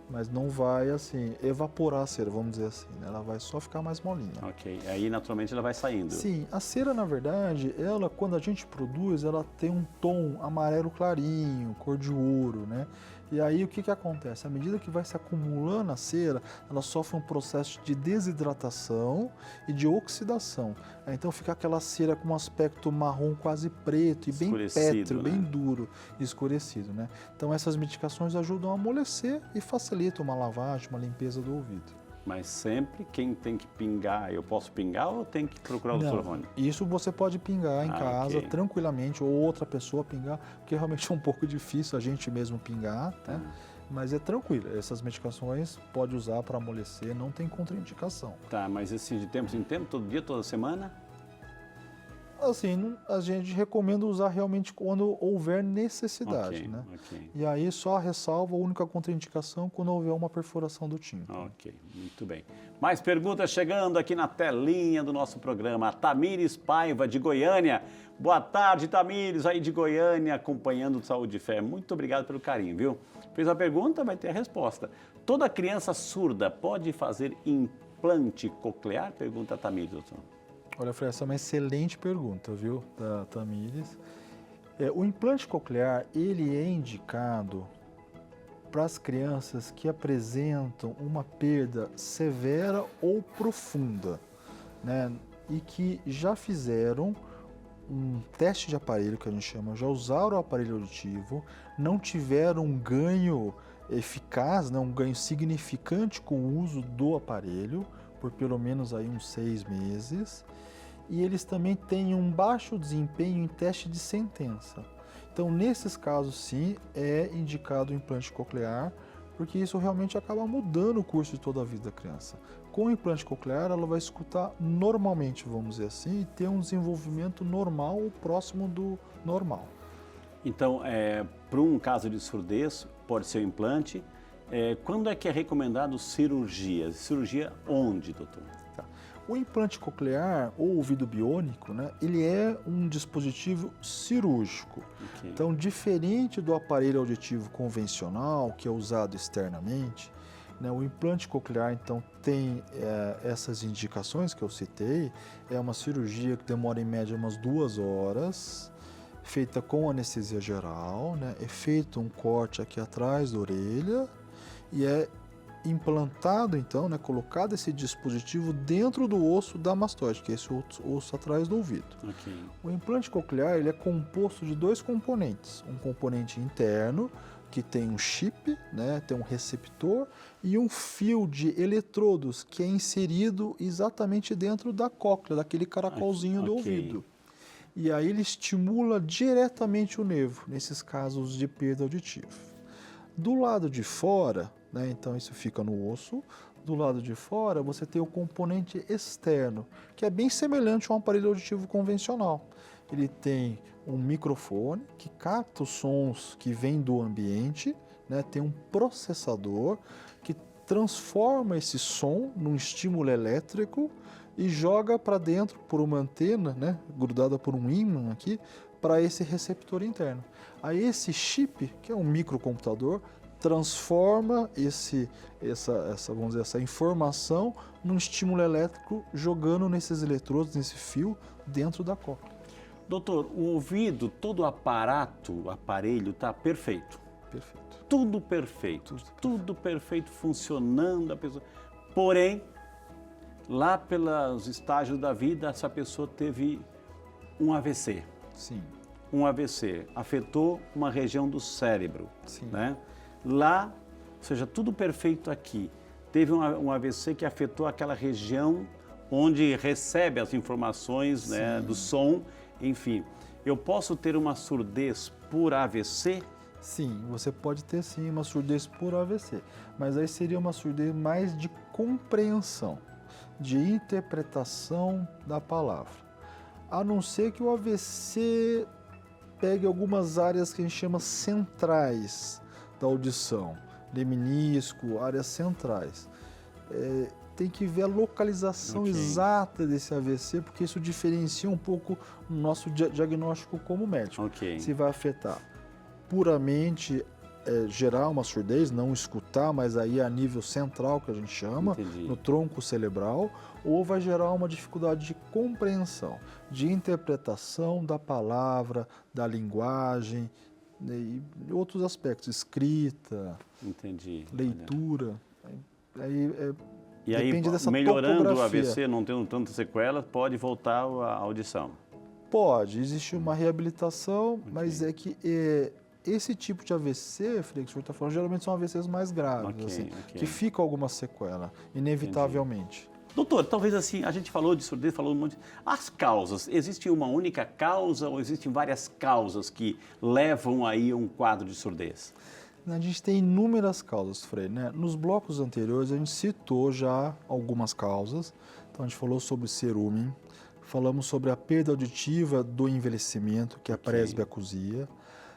Mas não vai, assim, evaporar a cera, vamos dizer assim, né? Ela vai só ficar mais molinha. Ok, aí naturalmente ela vai saindo. Sim, a cera, na verdade, ela, quando a gente produz, ela tem um tom amarelo clarinho, cor de ouro, né? E aí o que acontece? À medida que vai se acumulando a cera, ela sofre um processo de desidratação e de oxidação. Então fica aquela cera com um aspecto marrom quase preto e bem pétreo, né? bem duro e escurecido, né? Então essas medicações ajudam a amolecer e facilitam uma lavagem, uma limpeza do ouvido. Mas sempre quem tem que pingar, eu posso pingar ou tem que procurar o Dr. Rony? Isso você pode pingar em casa, ok. tranquilamente, ou outra pessoa pingar, porque realmente é um pouco difícil a gente mesmo pingar, né? Mas é tranquilo, essas medicações pode usar para amolecer, não tem contraindicação. Tá, mas assim, de tempos em tempos, todo dia, toda semana? Assim, a gente recomenda usar realmente quando houver necessidade, Ok, né? ok. E aí só ressalva a única contraindicação quando houver uma perfuração do tímpano. Ok, muito bem. Mais perguntas chegando aqui na telinha do nosso programa. A Tamires Paiva, de Goiânia. Boa tarde, Tamires, aí de Goiânia, acompanhando o Saúde e Fé. Muito obrigado pelo carinho, viu? Fez a pergunta, vai ter a resposta. Toda criança surda pode fazer implante coclear? Pergunta a Tamires, doutor. Olha, Fred, essa é uma excelente pergunta, viu, da Tamires. O implante coclear, ele é indicado para as crianças que apresentam uma perda severa ou profunda, né, e que já fizeram um teste de aparelho, que a gente chama, já usaram o aparelho auditivo, não tiveram um ganho eficaz, né, um ganho significante com o uso do aparelho, por pelo menos aí uns 6 meses, e eles também têm um baixo desempenho em teste de sentença. Então, nesses casos, sim, é indicado o implante coclear, porque isso realmente acaba mudando o curso de toda a vida da criança. Com o implante coclear, ela vai escutar normalmente, vamos dizer assim, e ter um desenvolvimento normal ou próximo do normal. Então, para um caso de surdez, pode ser o implante. Quando é que é recomendado cirurgia? Cirurgia onde, doutor? Tá. O implante coclear ou ouvido biônico, né, ele é um dispositivo cirúrgico. Okay. Então, diferente do aparelho auditivo convencional, que é usado externamente, né, o implante coclear, então, tem essas indicações que eu citei. É uma cirurgia que demora em média umas 2 horas, feita com anestesia geral, né, é feito um corte aqui atrás da orelha e é implantado, então, né, colocado esse dispositivo dentro do osso da mastoide, que é esse osso atrás do ouvido. Okay. O implante coclear, ele é composto de 2 componentes. Um componente interno, que tem um chip, né, tem um receptor, e um fio de eletrodos, que é inserido exatamente dentro da cóclea, daquele caracolzinho do ouvido. E aí ele estimula diretamente o nervo, nesses casos de perda auditiva. Do lado de fora, né, então isso fica no osso, do lado de fora você tem o componente externo, que é bem semelhante a um aparelho auditivo convencional. ele tem um microfone que capta os sons que vêm do ambiente, né? Tem um processador que transforma esse som num estímulo elétrico e joga para dentro por uma antena, né? Grudada por um ímã aqui, para esse receptor interno. Aí esse chip, que é um microcomputador, transforma vamos dizer, essa informação num estímulo elétrico, jogando nesses eletrodos, nesse fio, dentro da cóclea. Doutor, o ouvido, todo o aparelho está perfeito. Perfeito. Tudo perfeito. Tudo perfeito, funcionando. A pessoa... Porém, lá pelos estágios da vida, essa pessoa teve um AVC. Sim. Um AVC afetou uma região do cérebro. Sim. Né? Lá, ou seja, tudo perfeito aqui. Teve um AVC que afetou aquela região onde recebe as informações, né, do som, enfim. Eu posso ter uma surdez por AVC? Sim, você pode ter sim uma surdez por AVC, mas aí seria uma surdez mais de compreensão, de interpretação da palavra. A não ser que o AVC pegue algumas áreas que a gente chama centrais da audição, lemnisco, áreas centrais. Tem que ver a localização exata desse AVC, porque isso diferencia um pouco o nosso diagnóstico como médico. Se vai afetar puramente gerar uma surdez, não escutar, mas aí a nível central, que a gente chama, no tronco cerebral, ou vai gerar uma dificuldade de compreensão, de interpretação da palavra, da linguagem, e outros aspectos, escrita, leitura. E aí, depende dessa melhorando topografia. o AVC, não tendo tanta sequela, pode voltar a audição? Pode, existe uma reabilitação, mas é que esse tipo de AVC, Frei, que o senhor está falando, geralmente são AVCs mais graves, que ficam alguma sequela, inevitavelmente. Doutor, talvez assim, a gente falou de surdez, falou um monte. As causas, existe uma única causa ou existem várias causas que levam aí a um quadro de surdez? A gente tem inúmeras causas, Frei, né? Nos blocos anteriores a gente citou já algumas causas. Então a gente falou sobre cerúmen, falamos sobre a perda auditiva do envelhecimento, que é a presbiacusia.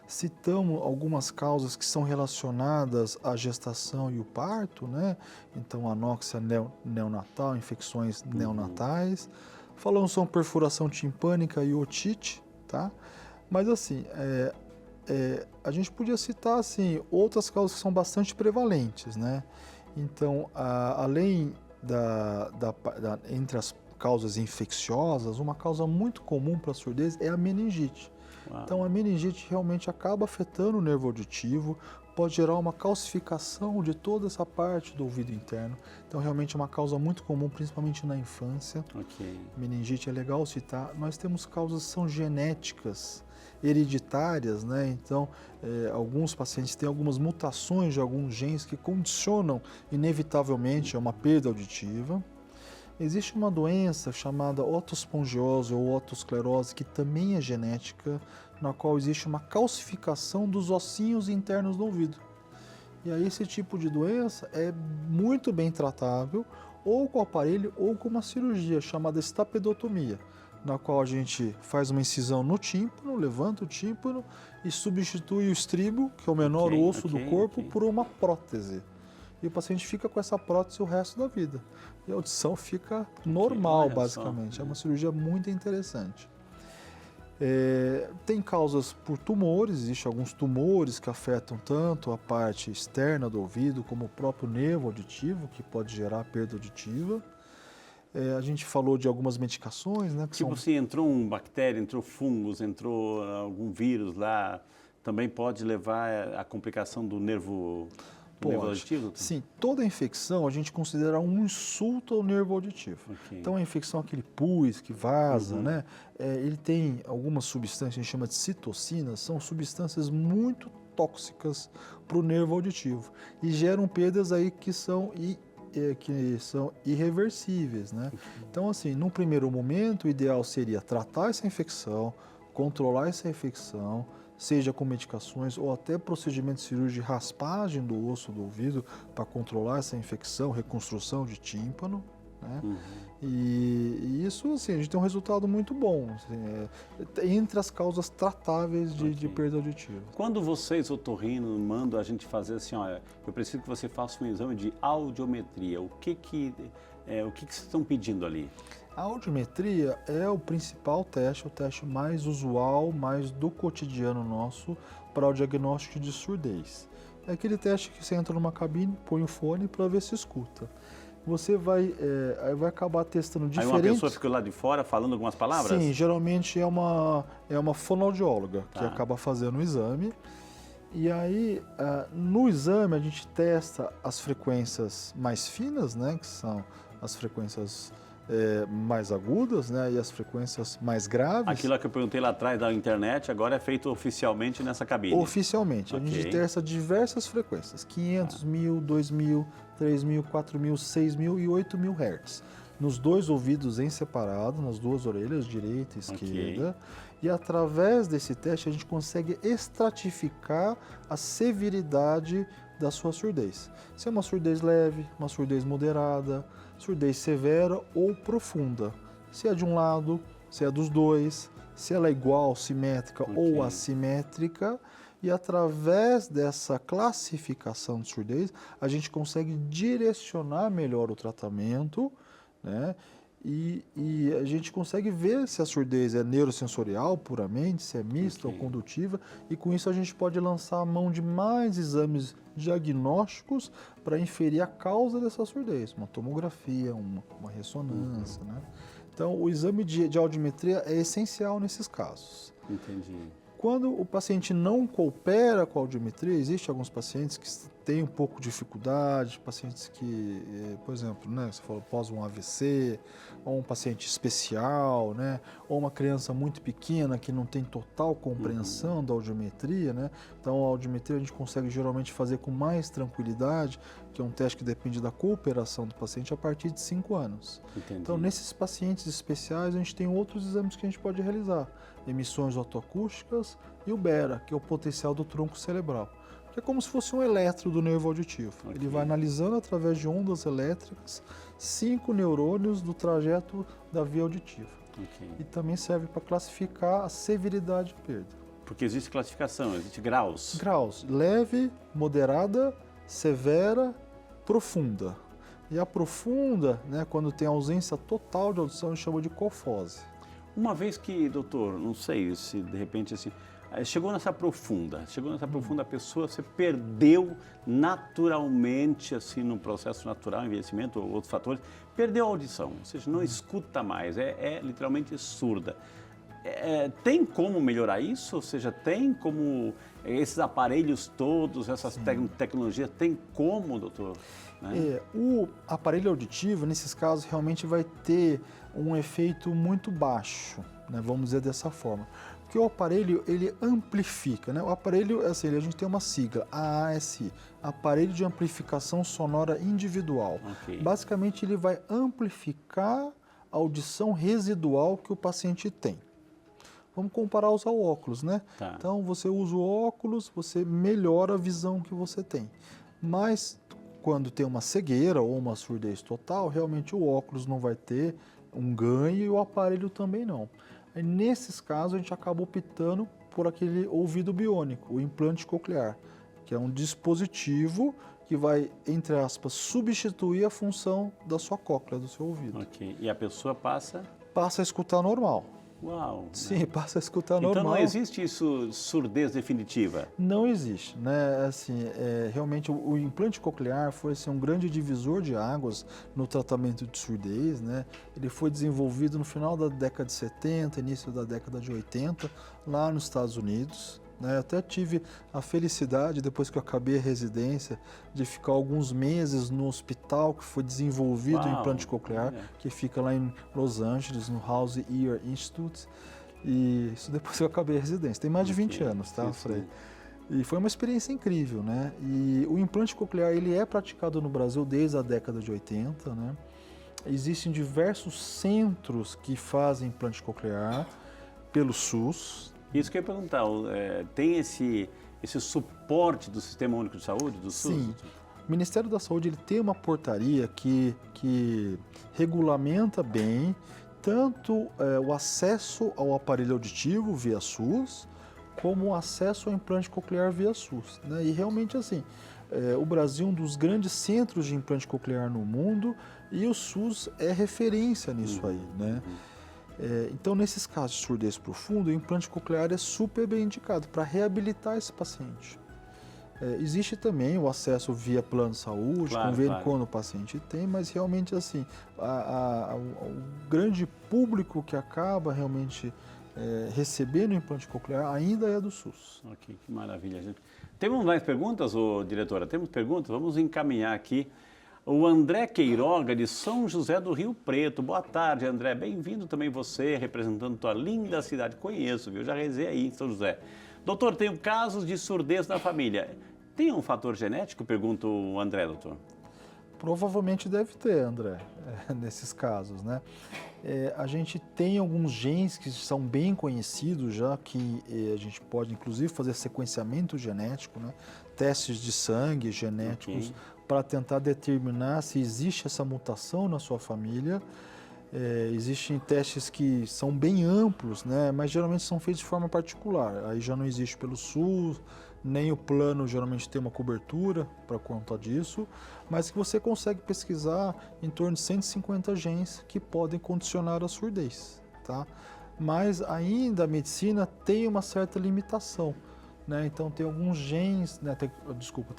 Citamos algumas causas que são relacionadas à gestação e o parto, né? Então, anóxia neonatal, infecções neonatais. Falamos sobre perfuração timpânica e otite, tá? Mas, assim, a gente podia citar, assim, outras causas que são bastante prevalentes, né? Então, além entre as causas infecciosas, uma causa muito comum para a surdez é a meningite. Então, a meningite realmente acaba afetando o nervo auditivo, pode gerar uma calcificação de toda essa parte do ouvido interno. Então, realmente é uma causa muito comum, principalmente na infância. Meningite é legal citar. Nós temos causas que são genéticas, hereditárias, né? Então, alguns pacientes têm algumas mutações de alguns genes que condicionam, inevitavelmente, a uma perda auditiva. Existe uma doença chamada otospongiose ou otosclerose, que também é genética, na qual existe uma calcificação dos ossinhos internos do ouvido. E aí esse tipo de doença é muito bem tratável, ou com aparelho ou com uma cirurgia chamada estapedotomia, na qual a gente faz uma incisão no tímpano, levanta o tímpano e substitui o estribo, que é o menor osso do corpo, por uma prótese. E o paciente fica com essa prótese o resto da vida. E a audição fica normal, basicamente. É uma cirurgia muito interessante. Tem causas por tumores, existem alguns tumores que afetam tanto a parte externa do ouvido como o próprio nervo auditivo, que pode gerar perda auditiva. A gente falou de algumas medicações, né? Se entrou uma bactéria, entrou fungos, entrou algum vírus lá, também pode levar à complicação do nervo auditivo? Sim, toda infecção a gente considera um insulto ao nervo auditivo. Então a infecção, aquele pus que vaza, né? Ele tem algumas substâncias que a gente chama de citocinas, são substâncias muito tóxicas para o nervo auditivo e geram perdas aí que são irreversíveis, né? Então, assim, num primeiro momento, o ideal seria tratar essa infecção, controlar essa infecção, seja com medicações ou até procedimento cirúrgico de raspagem do osso do ouvido para controlar essa infecção, reconstrução de tímpano, né? E isso, assim, a gente tem um resultado muito bom, assim, entre as causas tratáveis de perda auditiva. Quando vocês, otorrino, mandam a gente fazer assim, olha, eu preciso que você faça um exame de audiometria, o que vocês estão pedindo ali? A audiometria é o principal teste, o teste mais usual, mais do cotidiano nosso para o diagnóstico de surdez. É aquele teste que você entra numa cabine, põe o fone para ver se escuta. Você vai acabar testando diferentes... Aí uma pessoa fica lá de fora falando algumas palavras? Sim, geralmente é uma fonoaudióloga que acaba fazendo o exame. E aí, no exame, a gente testa as frequências mais finas, né, que são as frequências mais agudas, né, e as frequências mais graves. Aquilo que eu perguntei lá atrás da internet, agora é feito oficialmente nessa cabine? Oficialmente. A gente testa diversas frequências, 500, 1000, 2000, 3000, 4000, 6000 e 8000 Hz. Nos dois ouvidos em separado, nas duas orelhas, direita e esquerda. E através desse teste a gente consegue estratificar a severidade da sua surdez. Se é uma surdez leve, uma surdez moderada, surdez severa ou profunda. Se é de um lado, se é dos dois, se ela é igual, simétrica ou assimétrica. E através dessa classificação de surdez, a gente consegue direcionar melhor o tratamento, né? E a gente consegue ver se a surdez é neurosensorial puramente, se é mista ou condutiva, e com isso a gente pode lançar a mão de mais exames diagnósticos para inferir a causa dessa surdez, uma tomografia, uma ressonância, né? Então, o exame de audiometria é essencial nesses casos. Entendi. Quando o paciente não coopera com a audiometria, existem alguns pacientes que têm um pouco de dificuldade, pacientes que, por exemplo, né, você falou após um AVC, ou um paciente especial, né, ou uma criança muito pequena que não tem total compreensão da audiometria, né? Então a audiometria a gente consegue geralmente fazer com mais tranquilidade, que é um teste que depende da cooperação do paciente a partir de 5 anos. Entendi. Então nesses pacientes especiais a gente tem outros exames que a gente pode realizar. Emissões otoacústicas e o BERA, que é o potencial do tronco cerebral, que é como se fosse um eletro do nervo auditivo. Ele vai analisando através de ondas elétricas 5 neurônios do trajeto da via auditiva. E também serve para classificar a severidade de perda. Porque existe classificação, existe graus. Graus: leve, moderada, severa, profunda. E a profunda, né, quando tem ausência total de audição, a gente chama de cofose. Uma vez que, doutor, não sei se de repente assim, chegou nessa profunda a pessoa, você perdeu naturalmente, assim, no processo natural, envelhecimento ou outros fatores, perdeu a audição, ou seja, não escuta mais, é literalmente surda. Tem como melhorar isso? Ou seja, tem como esses aparelhos todos, essas tecnologias, tem como, doutor? Né? O aparelho auditivo, nesses casos, realmente vai ter um efeito muito baixo, né? Vamos dizer dessa forma. Porque o aparelho, ele amplifica, né? O aparelho, assim, a gente tem uma sigla, AASI, Aparelho de Amplificação Sonora Individual. Basicamente, ele vai amplificar a audição residual que o paciente tem. Vamos comparar usar o óculos, né? Então, você usa o óculos, você melhora a visão que você tem. Mas, quando tem uma cegueira ou uma surdez total, realmente o óculos não vai ter um ganho e o aparelho também não. Aí, nesses casos, a gente acaba optando por aquele ouvido biônico, o implante coclear, que é um dispositivo que vai, entre aspas, substituir a função da sua cóclea, do seu ouvido. E a pessoa passa a escutar normal. Uau! Sim, passa a escutar normal. normal. Então não existe isso, surdez definitiva? Não existe, né? Assim, realmente o implante coclear foi assim, um grande divisor de águas no tratamento de surdez, né? Ele foi desenvolvido no final da década de 70, início da década de 80, lá nos Estados Unidos. Eu até tive a felicidade, depois que eu acabei a residência, de ficar alguns meses no hospital que foi desenvolvido o implante coclear, que fica lá em Los Angeles, no House Ear Institute. E isso depois que eu acabei a residência. Tem mais de 20 anos, tá, Frei? E foi uma experiência incrível, né? E o implante coclear, ele é praticado no Brasil desde a década de 80, né? Existem diversos centros que fazem implante coclear pelo SUS. Isso que eu ia perguntar, tem esse suporte do Sistema Único de Saúde, do SUS? Sim. O Ministério da Saúde ele tem uma portaria que regulamenta bem, tanto o acesso ao aparelho auditivo via SUS, como o acesso ao implante coclear via SUS, né? E realmente assim, o Brasil é um dos grandes centros de implante coclear no mundo e o SUS é referência nisso aí, né? Então, nesses casos de surdez profunda, o implante coclear é super bem indicado para reabilitar esse paciente. Existe também o acesso via plano de saúde, convênio quando o paciente tem, mas realmente assim, o grande público que acaba realmente recebendo o implante coclear ainda é do SUS. Ok, que maravilha, gente. Temos mais perguntas, diretora? Temos perguntas? Vamos encaminhar aqui. O André Queiroga, de São José do Rio Preto. Boa tarde, André. Bem-vindo também você, representando tua linda cidade. Conheço, viu? Já rezei aí em São José. Doutor, tenho casos de surdez na família. Tem um fator genético? Pergunta o André, doutor. Provavelmente deve ter, André, nesses casos, né? A gente tem alguns genes que são bem conhecidos já, que a gente pode inclusive fazer sequenciamento genético, né? Testes de sangue genéticos para tentar determinar se existe essa mutação na sua família. Existem testes que são bem amplos, né? Mas geralmente são feitos de forma particular. Aí já não existe pelo SUS, nem o plano geralmente tem uma cobertura para conta disso, mas que você consegue pesquisar em torno de 150 genes que podem condicionar a surdez, tá? Mas ainda a medicina tem uma certa limitação, né? Então tem alguns genes, né? Tem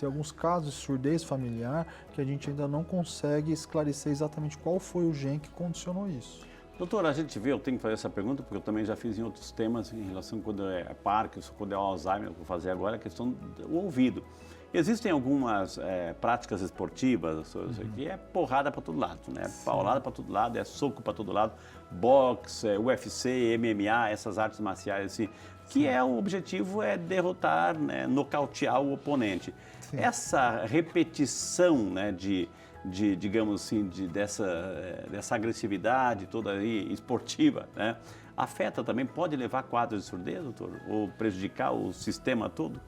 alguns casos de surdez familiar que a gente ainda não consegue esclarecer exatamente qual foi o gene que condicionou isso. Doutor, a gente vê, eu tenho que fazer essa pergunta, porque eu também já fiz em outros temas, em relação quando é Parkinson, quando é Alzheimer, eu vou fazer agora a questão do ouvido. Existem algumas práticas esportivas, que é porrada para todo lado, né? Paulada para todo lado, é soco para todo lado, boxe, UFC, MMA, essas artes marciais, assim, que o objetivo é derrotar, né, nocautear o oponente. Sim. Essa repetição, né, digamos assim, dessa agressividade toda aí esportiva, né? Afeta também, pode levar a quadros de surdez, doutor? Ou prejudicar o sistema todo?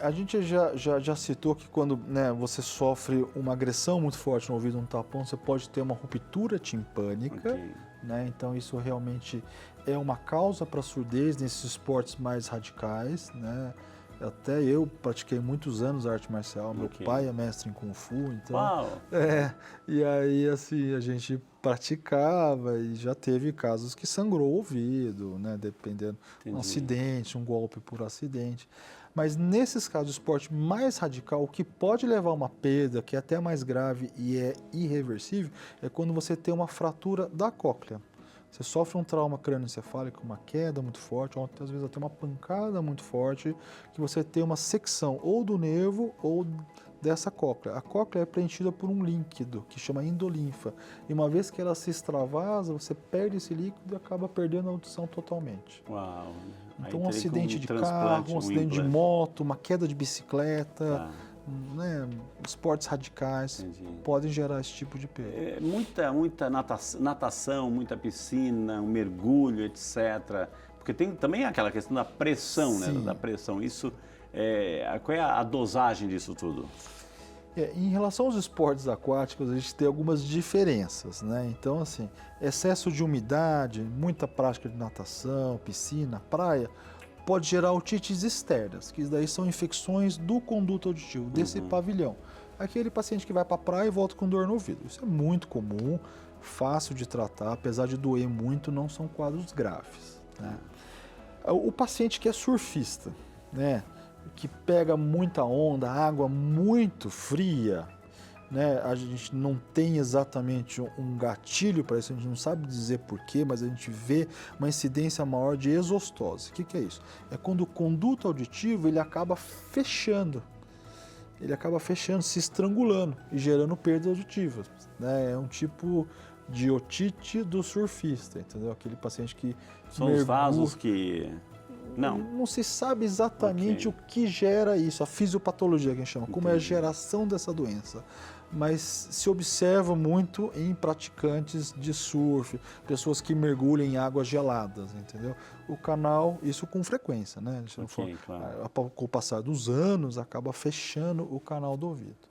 A gente já citou que quando, né, você sofre uma agressão muito forte no ouvido, um tapão, você pode ter uma ruptura timpânica, né? Então isso realmente é uma causa para surdez nesses esportes mais radicais, né? Até eu pratiquei muitos anos arte marcial, meu pai é mestre em Kung Fu, então... Uau! E aí, assim, a gente praticava e já teve casos que sangrou o ouvido, né? Dependendo, um acidente, um golpe por acidente. Mas nesses casos de esporte mais radical, o que pode levar a uma perda, que é até mais grave e é irreversível, é quando você tem uma fratura da cóclea. Você sofre um trauma crânioencefálico, uma queda muito forte, ou às vezes até uma pancada muito forte, que você tem uma secção ou do nervo ou dessa cóclea. A cóclea é preenchida por um líquido que chama endolinfa. E uma vez que ela se extravasa, você perde esse líquido e acaba perdendo a audição totalmente. Uau! Então um acidente de carro, um acidente de moto, uma queda de bicicleta... Né, esportes radicais podem gerar esse tipo de perda. Muita natação, muita piscina, um mergulho, etc. Porque tem também aquela questão da pressão, né? Da pressão. Isso, qual é a dosagem disso tudo? Em relação aos esportes aquáticos, a gente tem algumas diferenças, né? Então, assim, excesso de umidade, muita prática de natação, piscina, praia, pode gerar otites externas, que daí são infecções do conduto auditivo, desse pavilhão. Aquele paciente que vai para a praia e volta com dor no ouvido. Isso é muito comum, fácil de tratar, apesar de doer muito, não são quadros graves, né? O paciente que é surfista, né, que pega muita onda, água muito fria, né, a gente não tem exatamente um gatilho para isso, a gente não sabe dizer porquê, mas a gente vê uma incidência maior de exostose. O que é isso? É quando o conduto auditivo ele acaba fechando, se estrangulando e gerando perdas auditivas, né? É um tipo de otite do surfista, entendeu? Aquele paciente que são os vasos que... Não se sabe exatamente o que gera isso, a fisiopatologia que a gente chama, como é a geração dessa doença. Mas se observa muito em praticantes de surf, pessoas que mergulham em águas geladas, entendeu? O canal, isso com frequência, né? Com o passar dos anos, acaba fechando o canal do ouvido.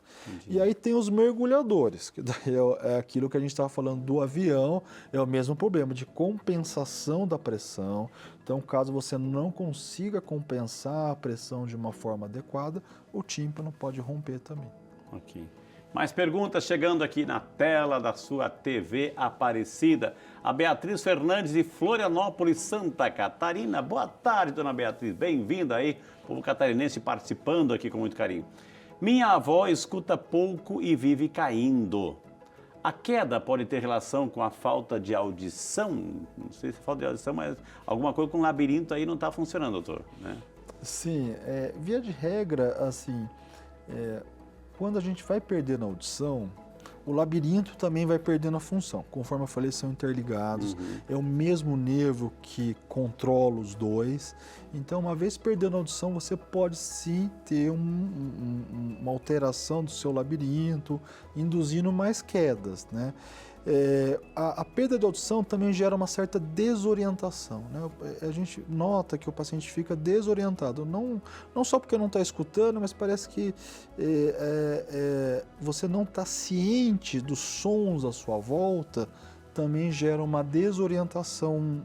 E aí tem os mergulhadores, que daí é aquilo que a gente estava falando do avião, é o mesmo problema de compensação da pressão. Então, caso você não consiga compensar a pressão de uma forma adequada, o tímpano pode romper também. Ok. Mais perguntas chegando aqui na tela da sua TV Aparecida. A Beatriz Fernandes de Florianópolis, Santa Catarina. Boa tarde, dona Beatriz. Bem-vinda aí, povo catarinense participando aqui com muito carinho. Minha avó escuta pouco e vive caindo. A queda pode ter relação com a falta de audição? Não sei se é falta de audição, mas alguma coisa com o labirinto aí não está funcionando, doutor, né? Sim, via de regra, assim, quando a gente vai perdendo a audição, o labirinto também vai perdendo a função. Conforme eu falei, são interligados, é o mesmo nervo que controla os dois. Então, uma vez perdendo a audição, você pode sim ter uma alteração do seu labirinto, induzindo mais quedas, né? A perda de audição também gera uma certa desorientação, né? A gente nota que o paciente fica desorientado, não só porque não está escutando, mas parece que você não está ciente dos sons à sua volta, também gera uma desorientação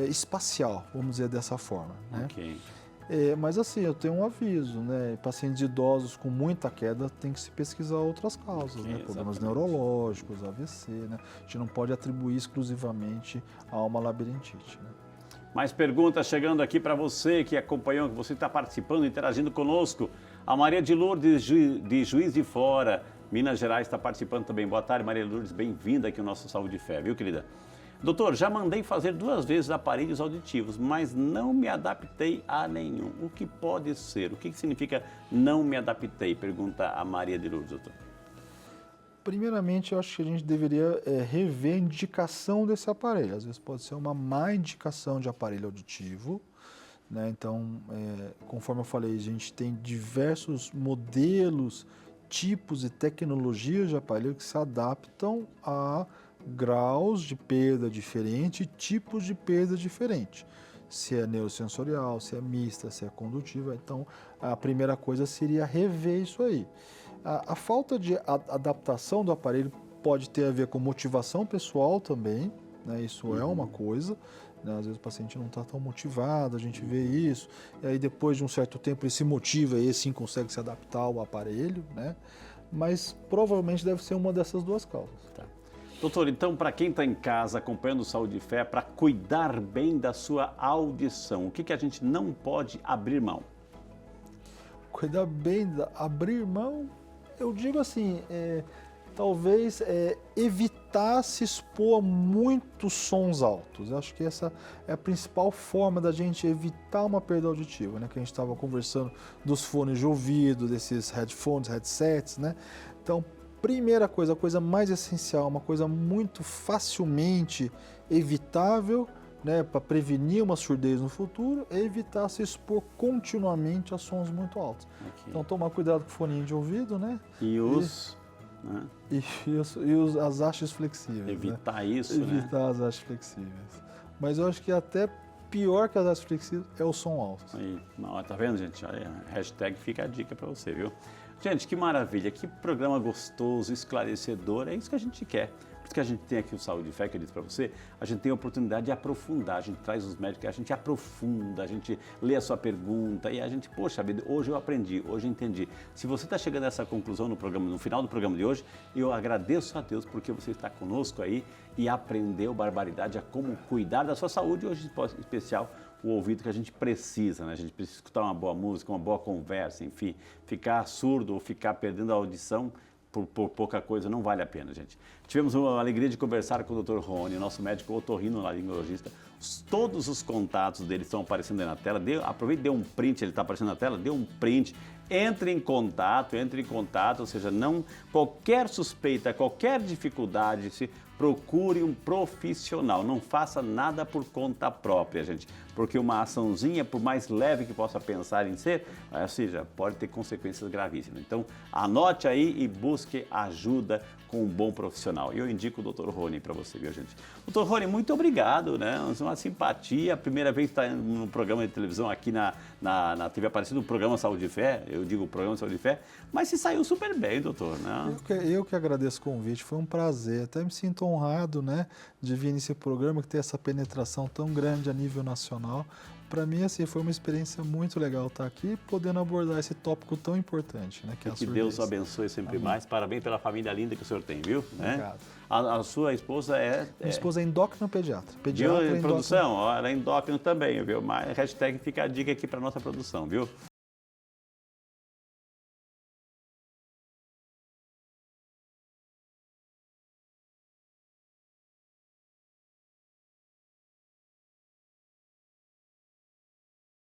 espacial, vamos dizer dessa forma, né? Ok. Mas assim, eu tenho um aviso, né? Pacientes idosos com muita queda tem que se pesquisar outras causas, né? Problemas neurológicos, AVC, né? A gente não pode atribuir exclusivamente a uma labirintite, né? Mais perguntas chegando aqui para você que acompanhou, que você está participando, interagindo conosco. A Maria de Lourdes, de Juiz de Fora, Minas Gerais, está participando também. Boa tarde, Maria de Lourdes, bem-vinda aqui ao nosso Saúde e Fé, viu, querida? Doutor, já mandei fazer 2 vezes aparelhos auditivos, mas não me adaptei a nenhum. O que pode ser? O que significa não me adaptei? Pergunta a Maria de Lourdes, doutor. Primeiramente, eu acho que a gente deveria rever a indicação desse aparelho. Às vezes pode ser uma má indicação de aparelho auditivo, né? Então, conforme eu falei, a gente tem diversos modelos, tipos e tecnologias de aparelho que se adaptam a graus de perda diferente, tipos de perda diferente. Se é neurosensorial, se é mista, se é condutiva. Então, a primeira coisa seria rever isso aí. A falta de adaptação do aparelho pode ter a ver com motivação pessoal também, né? Isso é uma coisa, né? Às vezes o paciente não está tão motivado, a gente vê isso, e aí depois de um certo tempo ele se motiva e sim consegue se adaptar ao aparelho, né? Mas provavelmente deve ser uma dessas 2 causas. Tá. Doutor, então, para quem está em casa acompanhando o Saúde e Fé, para cuidar bem da sua audição, o que a gente não pode abrir mão? Cuidar bem, abrir mão, eu digo assim, talvez evitar se expor a muitos sons altos. Eu acho que essa é a principal forma da gente evitar uma perda auditiva, né? Que a gente estava conversando dos fones de ouvido, desses headphones, headsets, né? Então, primeira coisa, a coisa mais essencial, uma coisa muito facilmente evitável, né, para prevenir uma surdez no futuro, é evitar se expor continuamente a sons muito altos. Okay. Então, tomar cuidado com o foninho de ouvido, né? E os... né? As hastes flexíveis. Evitar, né? Isso, Evitar, né? As hastes flexíveis. Mas eu acho que até pior que as hastes flexíveis é o som alto. Aí, tá vendo, gente? Olha, hashtag fica a dica para você, viu? Gente, que maravilha, que programa gostoso, esclarecedor, é isso que a gente quer. Por isso que a gente tem aqui o Saúde e Fé, que eu disse para você, a gente tem a oportunidade de aprofundar, a gente traz os médicos, a gente aprofunda, a gente lê a sua pergunta e a gente, poxa vida, hoje eu aprendi, hoje eu entendi. Se você está chegando a essa conclusão no final do programa de hoje, eu agradeço a Deus porque você está conosco aí e aprendeu barbaridade a como cuidar da sua saúde, hoje em especial o ouvido que a gente precisa, né? A gente precisa escutar uma boa música, uma boa conversa, enfim, ficar surdo ou ficar perdendo a audição por pouca coisa não vale a pena, gente. Tivemos a alegria de conversar com o Dr. Rony, nosso médico otorrinolaringologista. Todos os contatos dele estão aparecendo aí na tela. Aproveite e dê um print, ele está aparecendo na tela, dê um print. Entre em contato, ou seja, não qualquer suspeita, qualquer dificuldade, procure um profissional, não faça nada por conta própria, gente, porque uma açãozinha, por mais leve que possa pensar em ser, ou seja, pode ter consequências gravíssimas. Então, anote aí e busque ajuda com um bom profissional. E eu indico o Dr. Rony para você, viu, gente? Dr. Rony, muito obrigado, né? Uma simpatia, primeira vez que está no programa de televisão aqui na TV Aparecida, o programa Saúde e Fé, eu digo o programa Saúde e Fé, mas se saiu super bem, doutor, né? Eu que agradeço o convite, foi um prazer, até me sinto honrado, né, de vir nesse programa que tem essa penetração tão grande a nível nacional. Para mim, assim, foi uma experiência muito legal estar aqui, podendo abordar esse tópico tão importante, né, que é a que surdez. Deus abençoe sempre mais. Parabéns pela família linda que o senhor tem, viu? Obrigado. A sua esposa é... Minha esposa é endócrino pediatra. Viu, produção? Ela é endócrino também, viu? Mas hashtag fica a dica aqui para nossa produção, viu?